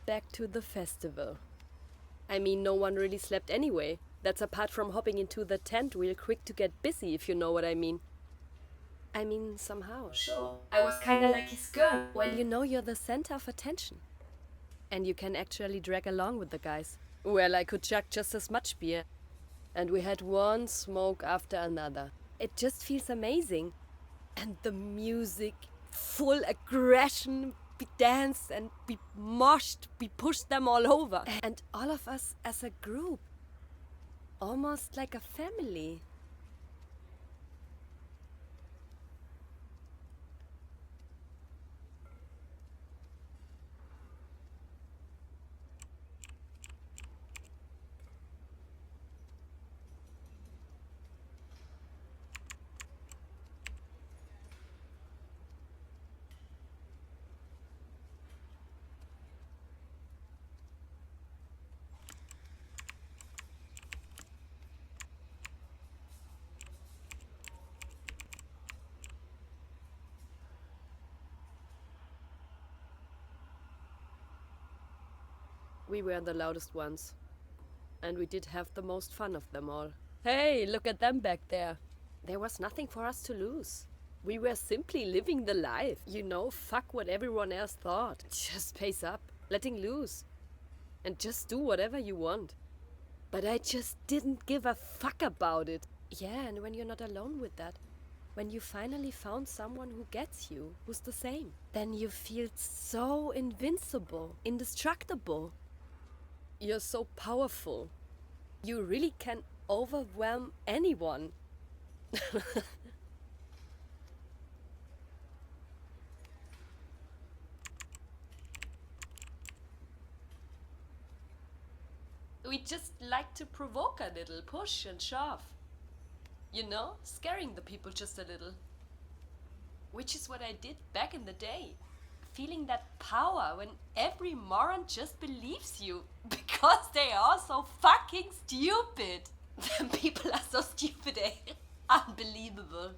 Back to the festival. I mean, no one really slept anyway. That's apart from hopping into the tent real quick to get busy, if you know what I mean. I mean, somehow. So, I was kinda like his girl. Well, you know you're the center of attention. And you can actually drag along with the guys. Well, I could chug just as much beer. And we had one smoke after another. It just feels amazing. And the music, full aggression. We danced and we moshed, we pushed them all over. And all of us as a group. Almost like a family. We were the loudest ones. And we did have the most fun of them all. Hey, look at them back there. There was nothing for us to lose. We were simply living the life. You know, fuck what everyone else thought. Just pace up, letting loose. And just do whatever you want. But I just didn't give a fuck about it. Yeah, and when you're not alone with that, when you finally found someone who gets you, who's the same, then you feel so invincible, indestructible. You're so powerful. You really can overwhelm anyone. We just like to provoke a little, push and shove. You know, scaring the people just a little. Which is what I did back in the day. Feeling that power when every moron just believes you. Because they are so fucking stupid. Them people are so stupid, eh? Unbelievable.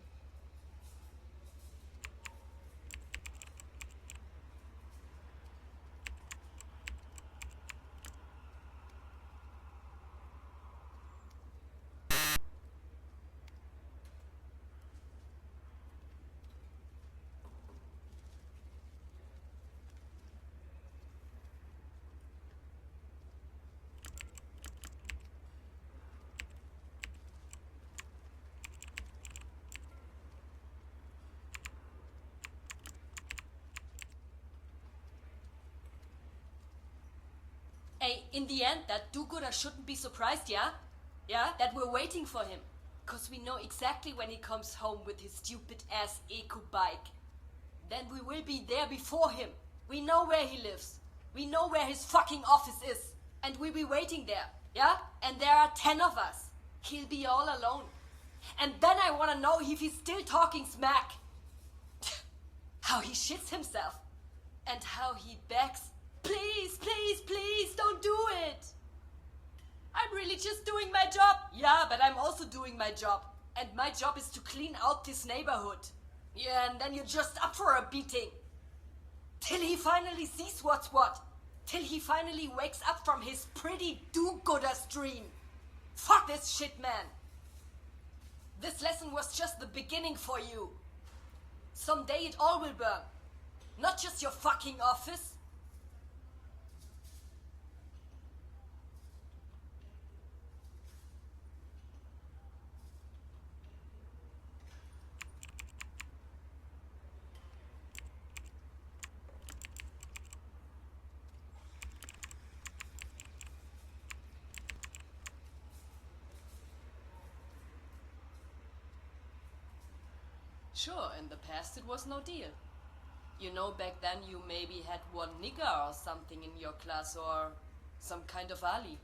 Hey, in the end, that do-gooder shouldn't be surprised, yeah? Yeah? That we're waiting for him. Cause we know exactly when he comes home with his stupid-ass eco bike. Then we will be there before him. We know where he lives. We know where his fucking office is. And we'll be waiting there, yeah? And there are 10 of us. He'll be all alone. And then I wanna know if he's still talking smack. How he shits himself. And how he begs. Please, please, please, don't do it. I'm really just doing my job. Yeah, but I'm also doing my job. And my job is to clean out this neighborhood. Yeah, and then you're just up for a beating. Till he finally sees what's what. Till he finally wakes up from his pretty do-gooder's dream. Fuck this shit, man. This lesson was just the beginning for you. Someday it all will burn. Not just your fucking office. Sure, in the past it was no deal. You know, back then you maybe had one nigger or something in your class or some kind of Ali.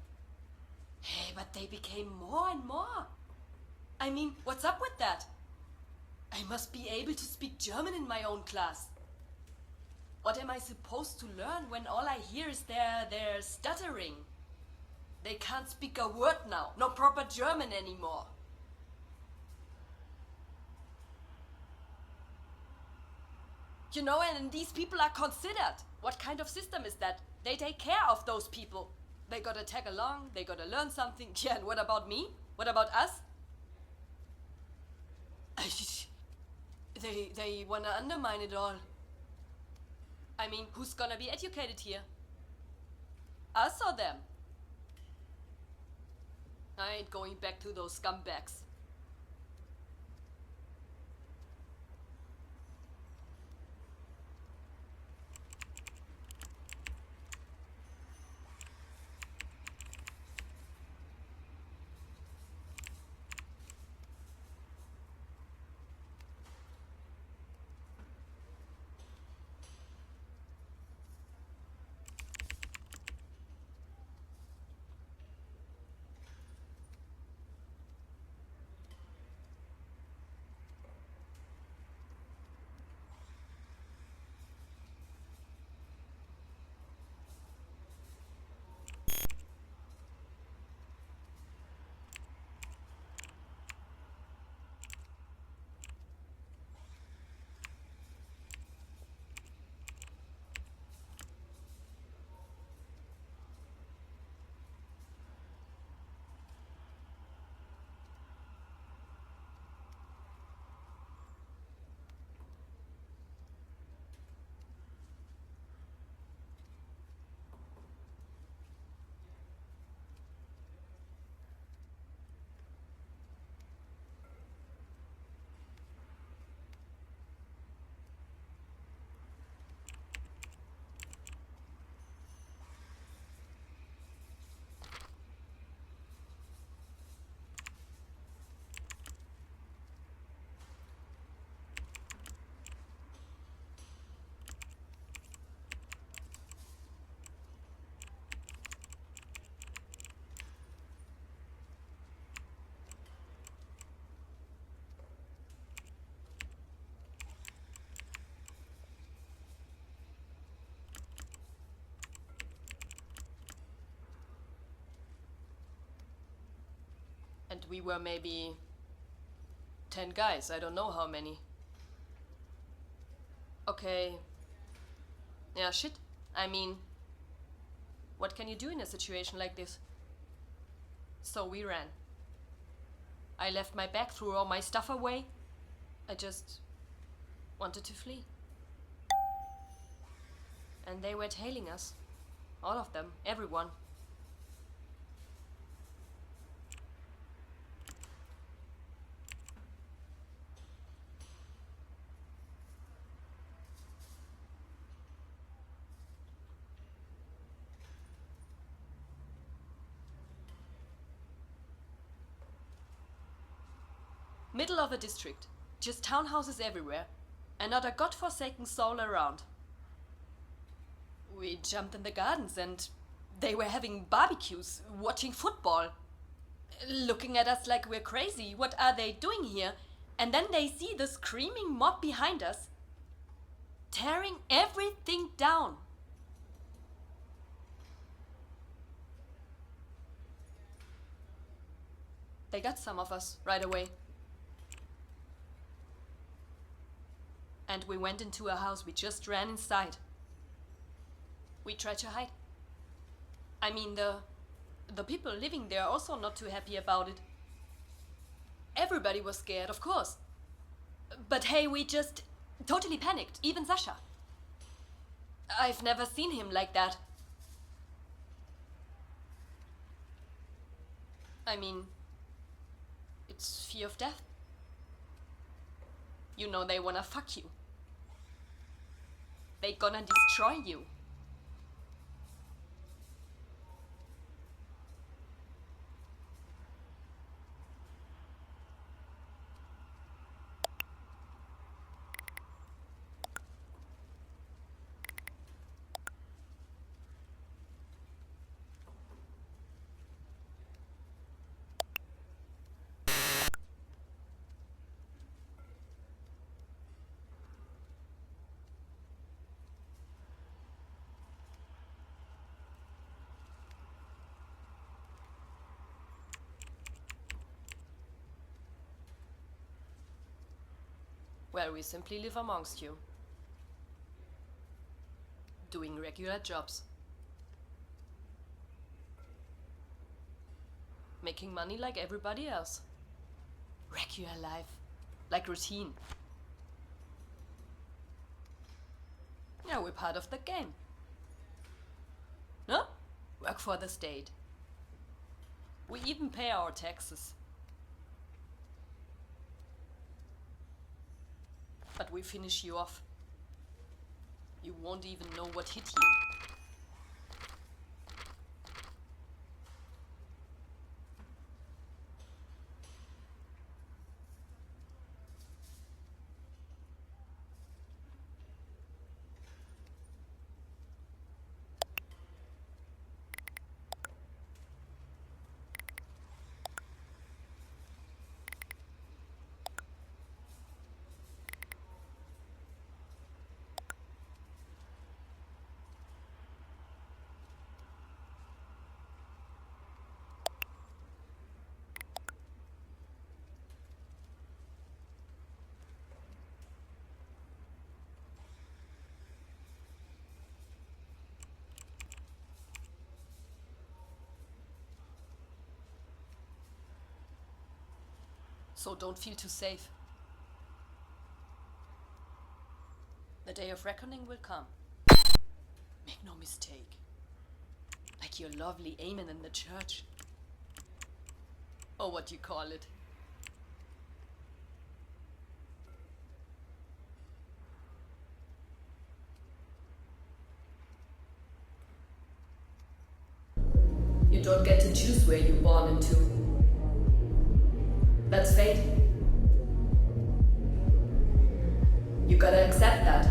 Hey, but they became more and more. I mean, what's up with that? I must be able to speak German in my own class. What am I supposed to learn when all I hear is their stuttering? They can't speak a word now. No proper German anymore. You know, and these people are considered. What kind of system is that? They take care of those people. They gotta tag along, they gotta learn something. Yeah, and what about me? What about us? They wanna undermine it all. I mean, who's gonna be educated here? Us or them? I ain't going back to those scumbags. And we were maybe 10 guys, I don't know how many. Okay. Yeah, shit. I mean, what can you do in a situation like this? So we ran. I left my bag, threw all my stuff away. I just wanted to flee. And they were tailing us. All of them, everyone. Middle of a district. Just townhouses everywhere. And not a godforsaken soul around. We jumped in the gardens and they were having barbecues, watching football. Looking at us like we're crazy. What are they doing here? And then they see the screaming mob behind us, tearing everything down. They got some of us right away. And we went into a house. We just ran inside. We tried to hide. I mean, the people living there are also not too happy about it. Everybody was scared, of course. But hey, we just totally panicked, even Sasha. I've never seen him like that. I mean, it's fear of death. You know they wanna fuck you. They gonna destroy you. Well, we simply live amongst you. Doing regular jobs. Making money like everybody else. Regular life. Like routine. Yeah, we're part of the game. No? Work for the state. We even pay our taxes. But we finish you off. You won't even know what hit you. So don't feel too safe. The day of reckoning will come. Make no mistake. Like your lovely amen in the church. Or what you call it. You don't get to choose where you're born into. That's fate. You gotta accept that.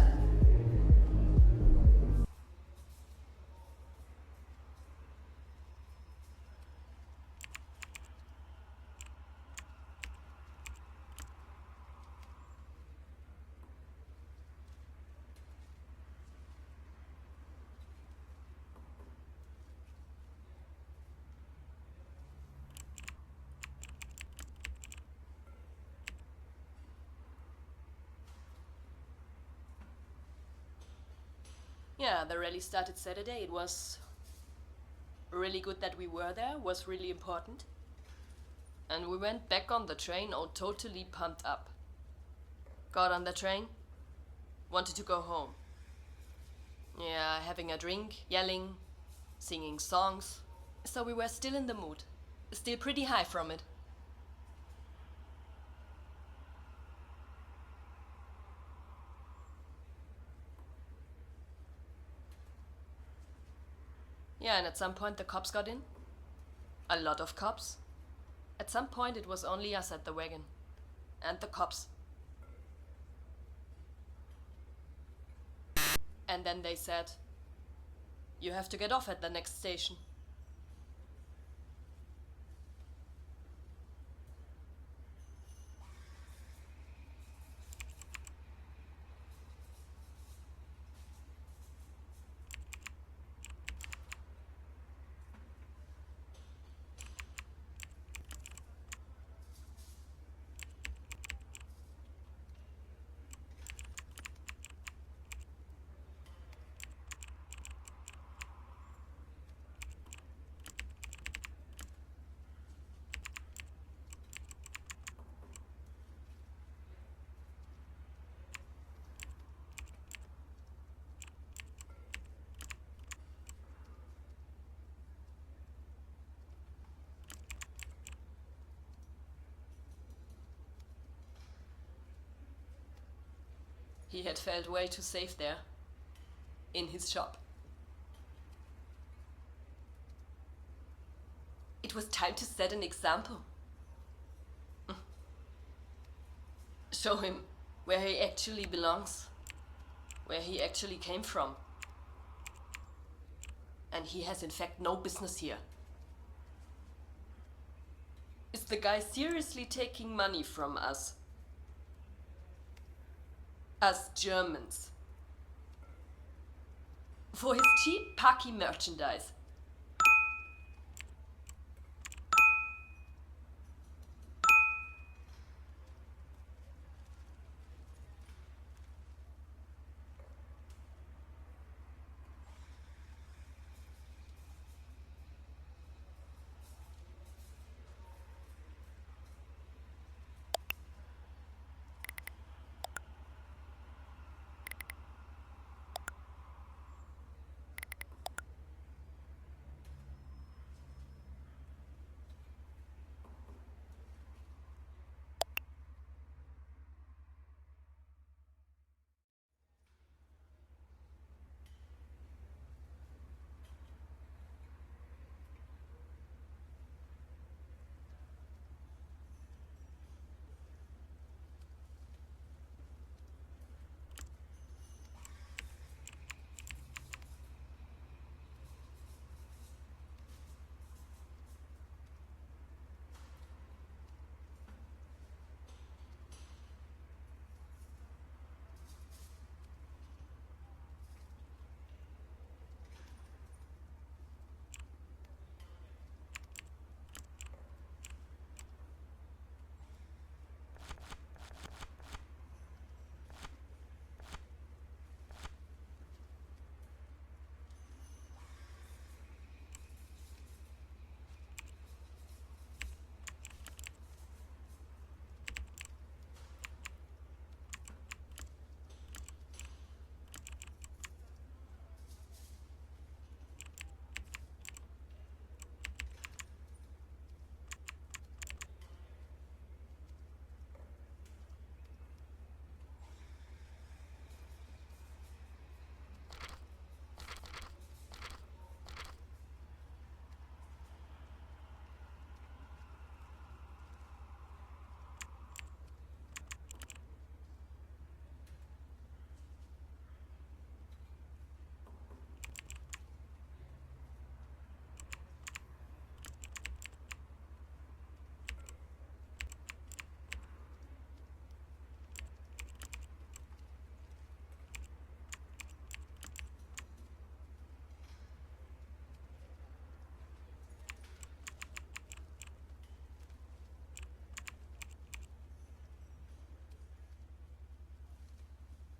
Yeah, the rally started Saturday. It was really good that we were there, was really important. And we went back on the train, all totally pumped up. Got on the train, wanted to go home. Yeah, having a drink, yelling, singing songs. So we were still in the mood, still pretty high from it. Yeah, and at some point the cops got in. A lot of cops. At some point it was only us at the wagon. And the cops. And then they said, you have to get off at the next station. He had felt way too safe there, in his shop. It was time to set an example. Show him where he actually belongs, where he actually came from. And he has in fact no business here. Is the guy seriously taking money from us? Us Germans. For his cheap Paki merchandise.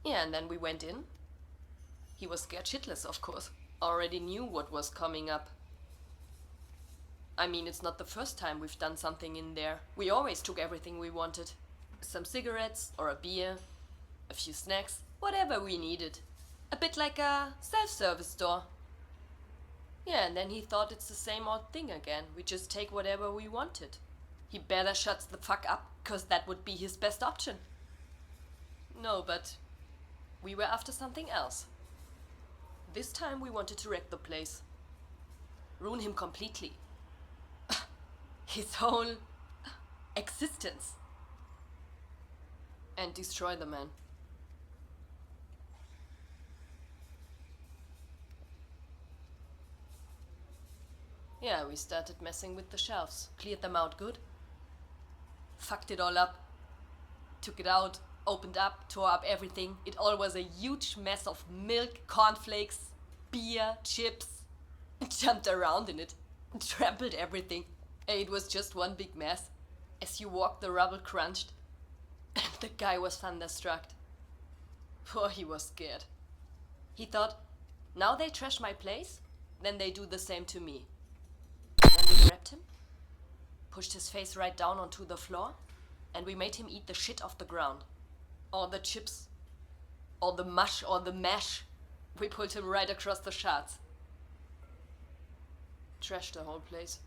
Yeah, and then we went in. He was scared shitless, of course. Already knew what was coming up. I mean, it's not the first time we've done something in there. We always took everything we wanted. Some cigarettes or a beer, a few snacks, whatever we needed. A bit like a self-service store. Yeah, and then he thought it's the same old thing again. We just take whatever we wanted. He better shuts the fuck up, cause that would be his best option. No, but we were after something else. This time we wanted to wreck the place. Ruin him completely. His whole existence. And destroy the man. Yeah, we started messing with the shelves. Cleared them out good. Fucked it all up. Took it out, opened up, tore up everything. It all was a huge mess of milk, cornflakes, beer, chips. Jumped around in it. Trampled everything. It was just one big mess. As you walked, the rubble crunched. And the guy was thunderstruck. Oh, he was scared. He thought, now they trash my place, then they do the same to me. Then we grabbed him, pushed his face right down onto the floor, and we made him eat the shit off the ground. All the chips, all the mush, all the mash. We pulled him right across the shards. Trashed the whole place.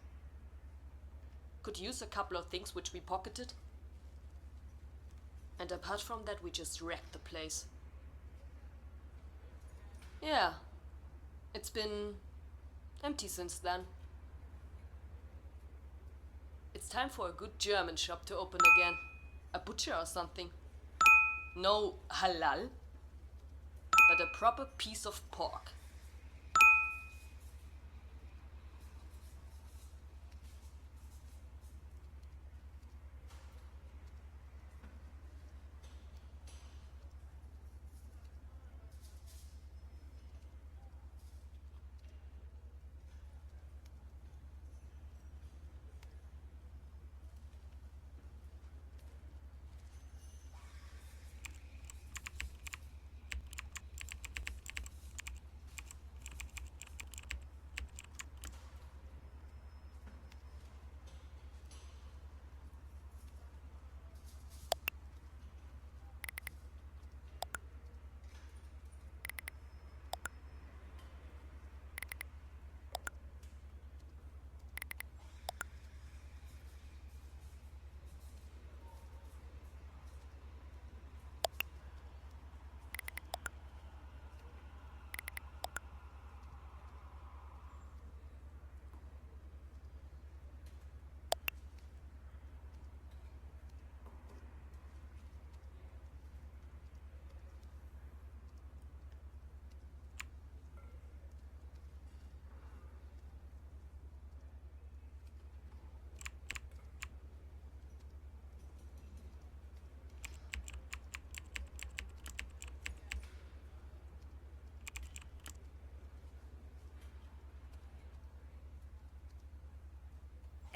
Could use a couple of things which we pocketed. And apart from that, we just wrecked the place. Yeah, it's been empty since then. It's time for a good German shop to open again. A butcher or something. No halal, but a proper piece of pork.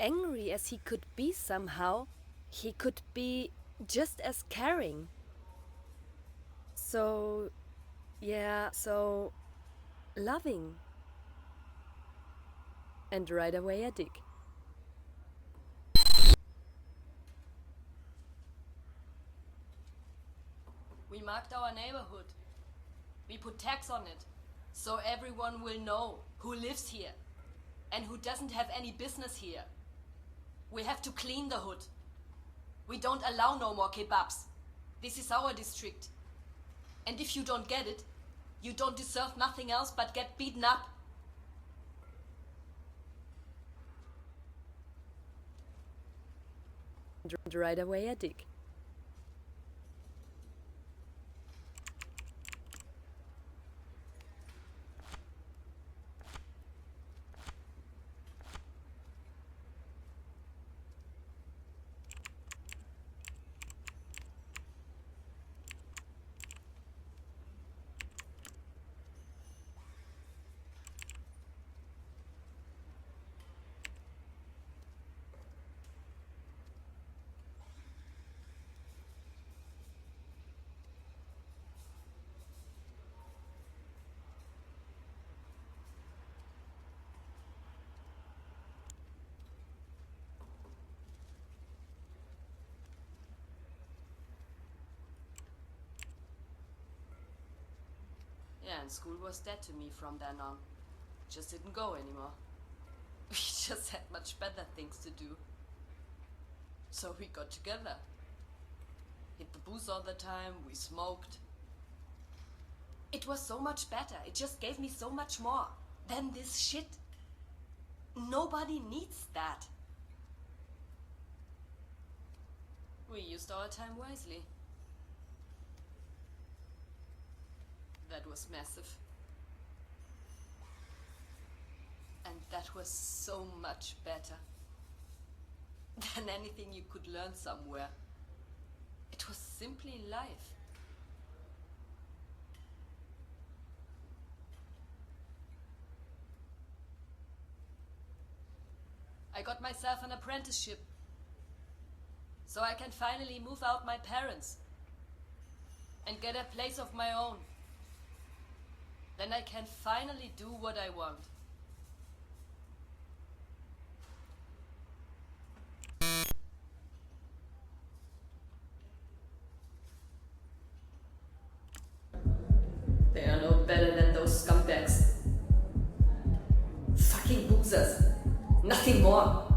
Angry as he could be somehow, he could be just as caring. So loving. And right away a dick. We marked our neighborhood. We put tags on it, so everyone will know who lives here and who doesn't have any business here. We have to clean the hood. We don't allow no more kebabs. This is our district. And if you don't get it, you don't deserve nothing else but get beaten up. And right away a dick. Yeah, and school was dead to me from then on. Just didn't go anymore. We just had much better things to do. So we got together. Hit the booze all the time, we smoked. It was so much better. It just gave me so much more than this shit. Nobody needs that. We used our time wisely. That was massive. And that was so much better than anything you could learn somewhere. It was simply life. I got myself an apprenticeship, so I can finally move out my parents and get a place of my own. Then I can finally do what I want. They are no better than those scumbags. Fucking boozers. Nothing more.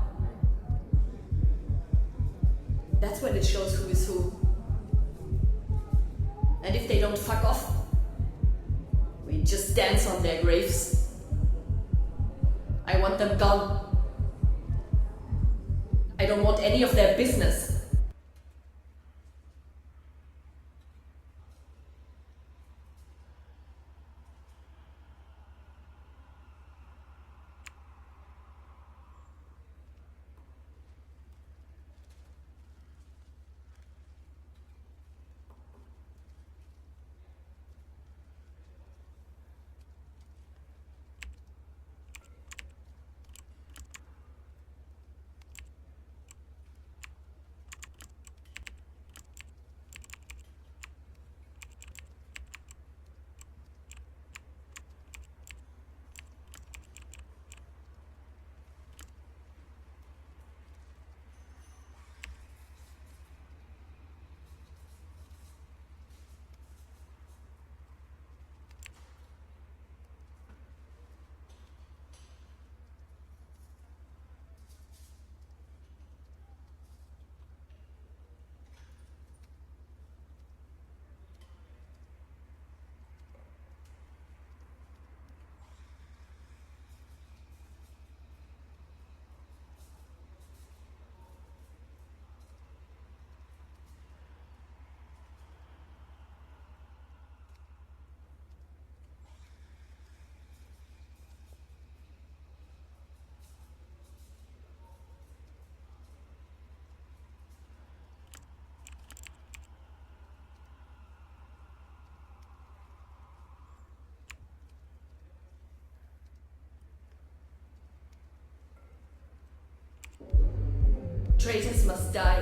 That's when it shows who is who. And if they don't fuck off, we just dance on their graves. I want them gone. I don't want any of their business. Traitors must die.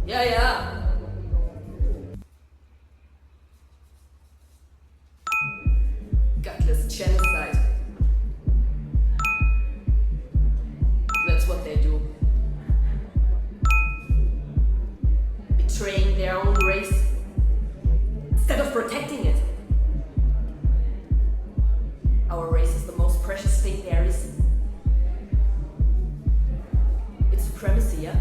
Yeah, yeah. Gutless genocide. That's what they do. Betraying their own race instead of protecting it. Our race is the most precious thing there is. It's supremacy, yeah?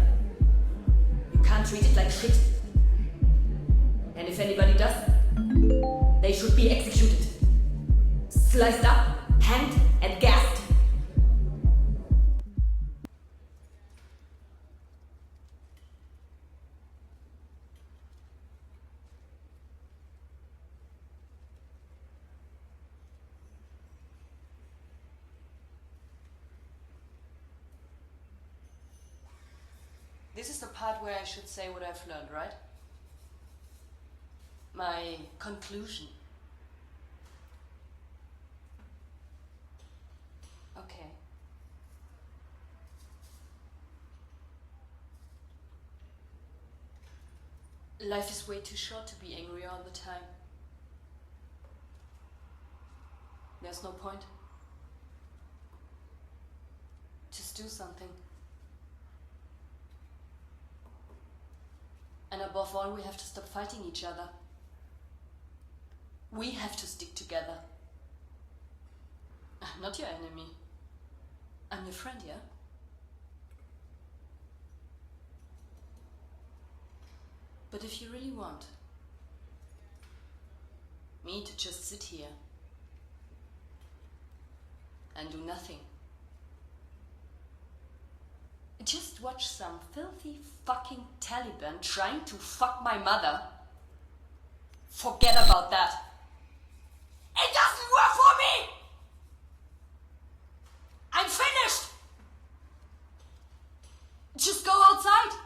You can't treat it like shit. And if anybody does, they should be executed. Sliced up, hanged, and gassed. This is the part where I should say what I've learned, right? My conclusion. Okay. Life is way too short to be angry all the time. There's no point. Just do something. And above all, all, we have to stop fighting each other. We have to stick together. I'm not your enemy. I'm your friend, yeah? But if you really want me to just sit here and do nothing, just watch some filthy fucking Taliban trying to fuck my mother, forget about that. It doesn't work for me! I'm finished! Just go outside.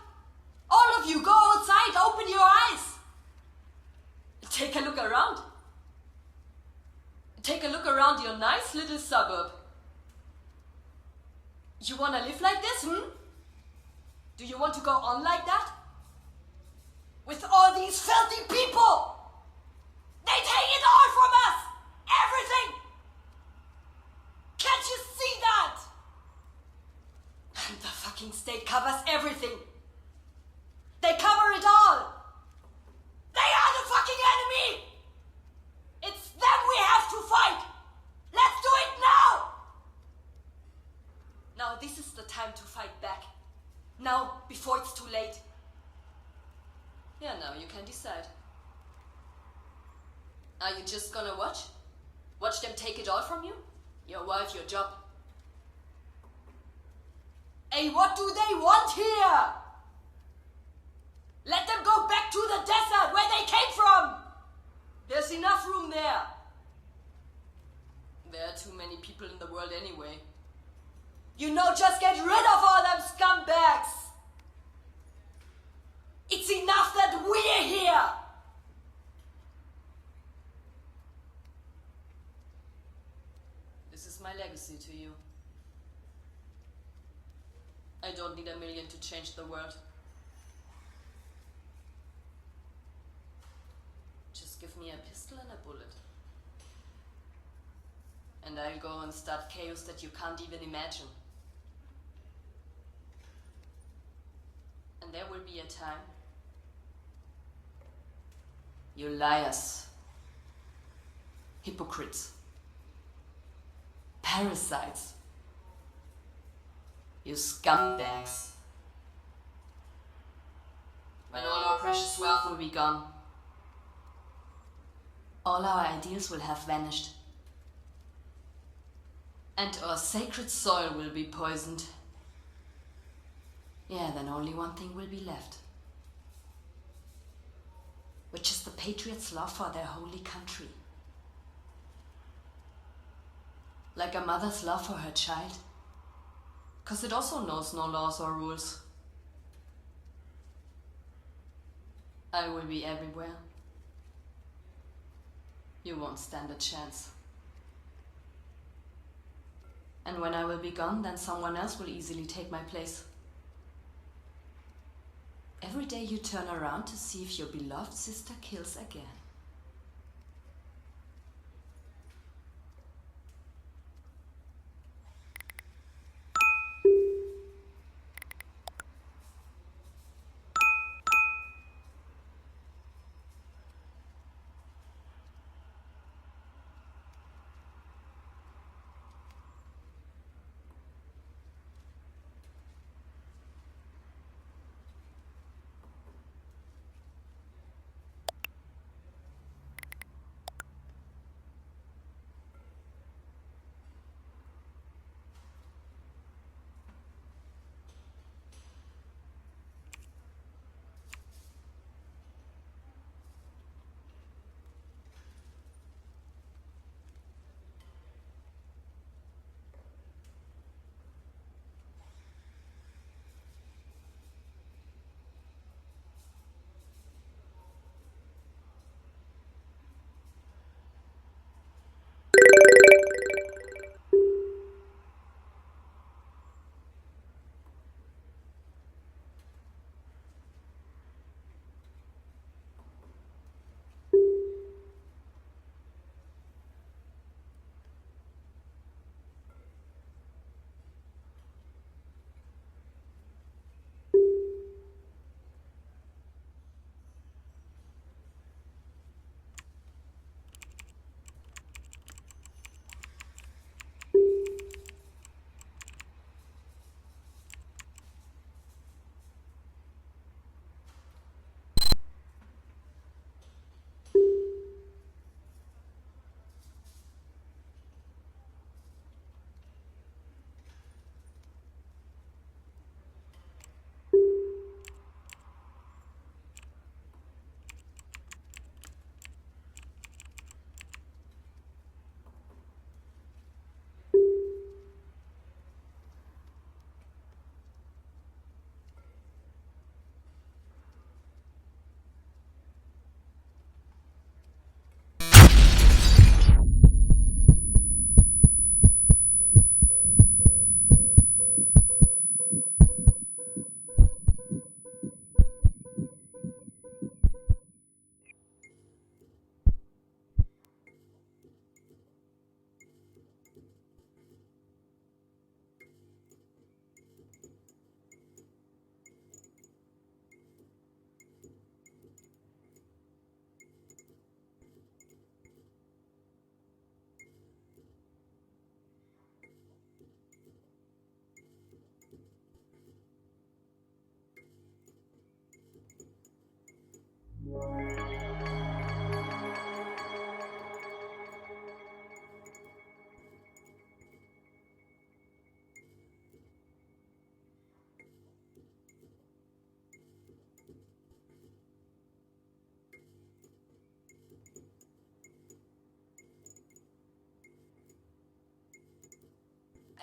All of you, go outside, open your eyes. Take a look around. Take a look around your nice little suburb. You wanna live like this, Do you want to go on like that? With all these filthy people! They take it all from us! Everything! Can't you see that? And the fucking state covers everything. They cover it all. They are the fucking enemy! It's them we have to fight! Let's do it now! Now this is the time to fight back. Now, before it's too late. Yeah, now you can decide. Are you just gonna watch? Watch them take it all from you? Your wife, your job. Hey, what do they want here? Let them go back to the desert where they came from! There's enough room there. There are too many people in the world anyway. You know, just get rid of all them scumbags! It's enough that we're here! This is my legacy to you. I don't need a million to change the world. Just give me a pistol and a bullet. And I'll go and start chaos that you can't even imagine. And there will be a time. You liars. Hypocrites. Parasites. You scumbags. When all our precious wealth will be gone. All our ideals will have vanished. And our sacred soil will be poisoned. Yeah, then only one thing will be left. Which is the patriots' love for their holy country. Like a mother's love for her child. 'Cause it also knows no laws or rules. I will be everywhere. You won't stand a chance. And when I will be gone, then someone else will easily take my place. Every day you turn around to see if your beloved sister kills again.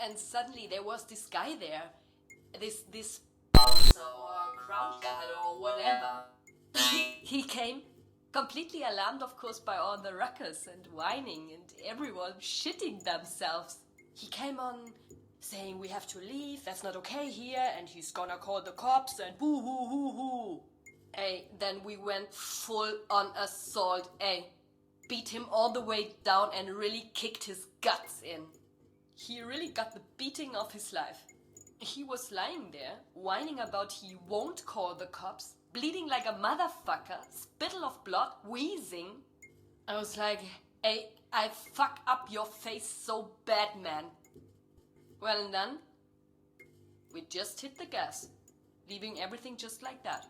And suddenly there was this guy there, this bouncer or crowd guard or whatever. He came, completely alarmed of course by all the ruckus and whining and everyone shitting themselves. He came on saying we have to leave, that's not okay here, and he's gonna call the cops and boo hoo hoo hoo. Hey, then we went full on assault, beat him all the way down and really kicked his guts in. He really got the beating of his life. He was lying there, whining about he won't call the cops, bleeding like a motherfucker, spittle of blood, wheezing. I was like, hey, I fuck up your face so bad, man. Well then, we just hit the gas, leaving everything just like that.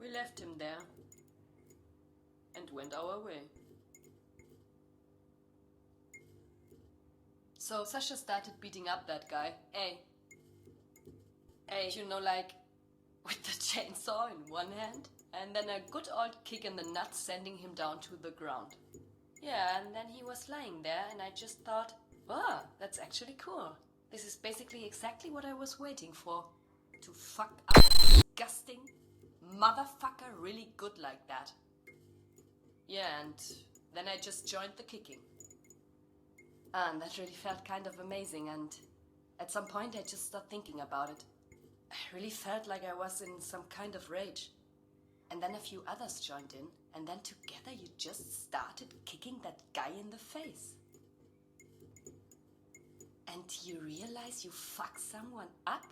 We left him there and went our way. So Sasha started beating up that guy. Hey, you know, like with the chainsaw in one hand, and then a good old kick in the nuts sending him down to the ground. Yeah, and then he was lying there, and I just thought, wow, that's actually cool. This is basically exactly what I was waiting for. To fuck up a disgusting motherfucker really good like that. Yeah, and then I just joined the kicking. And that really felt kind of amazing, and at some point I just stopped thinking about it. I really felt like I was in some kind of rage. And then a few others joined in, and then together you just started kicking that guy in the face. And you realize you fuck someone up,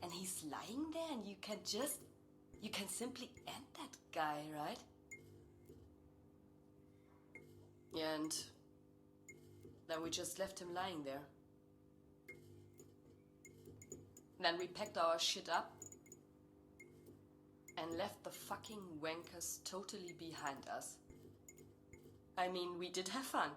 and he's lying there, and you can simply end that guy, right? Yeah, and then we just left him lying there. Then we packed our shit up and left the fucking wankers totally behind us. I mean, we did have fun.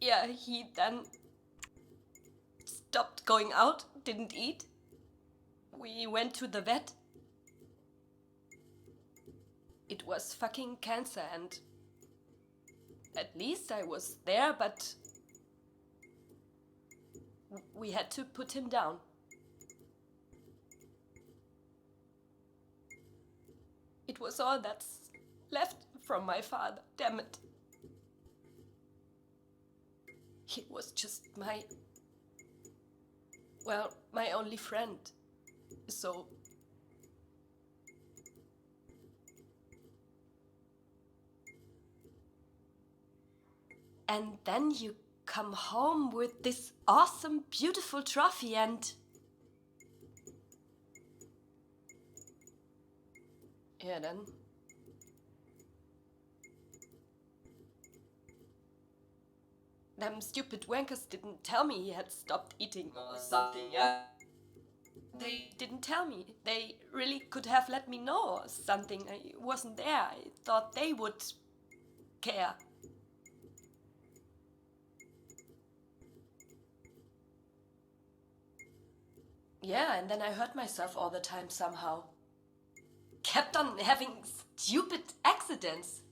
Yeah, he then stopped going out, didn't eat. We went to the vet. It was fucking cancer, and at least I was there, but we had to put him down. It was all that's left from my father, damn it. He was just my only friend. So and then you come home with this awesome, beautiful trophy and... Yeah, then... Them stupid wankers didn't tell me he had stopped eating or something, yeah? They didn't tell me. They really could have let me know or something. I wasn't there. I thought they would care. Yeah, and then I hurt myself all the time somehow. Kept on having stupid accidents.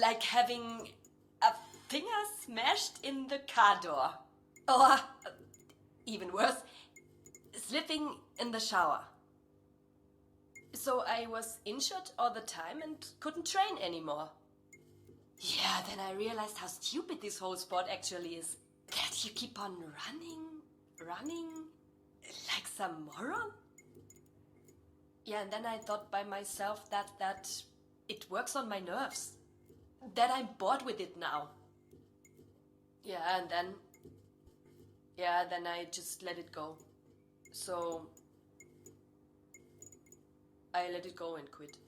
Like having a finger smashed in the car door. Or, even worse, slipping in the shower. So I was injured all the time and couldn't train anymore. Yeah, then I realized how stupid this whole sport actually is. That you keep on running, like some moron. Yeah, and then I thought by myself that it works on my nerves. That I'm bored with it now. Yeah, and then I just let it go. So I let it go and quit.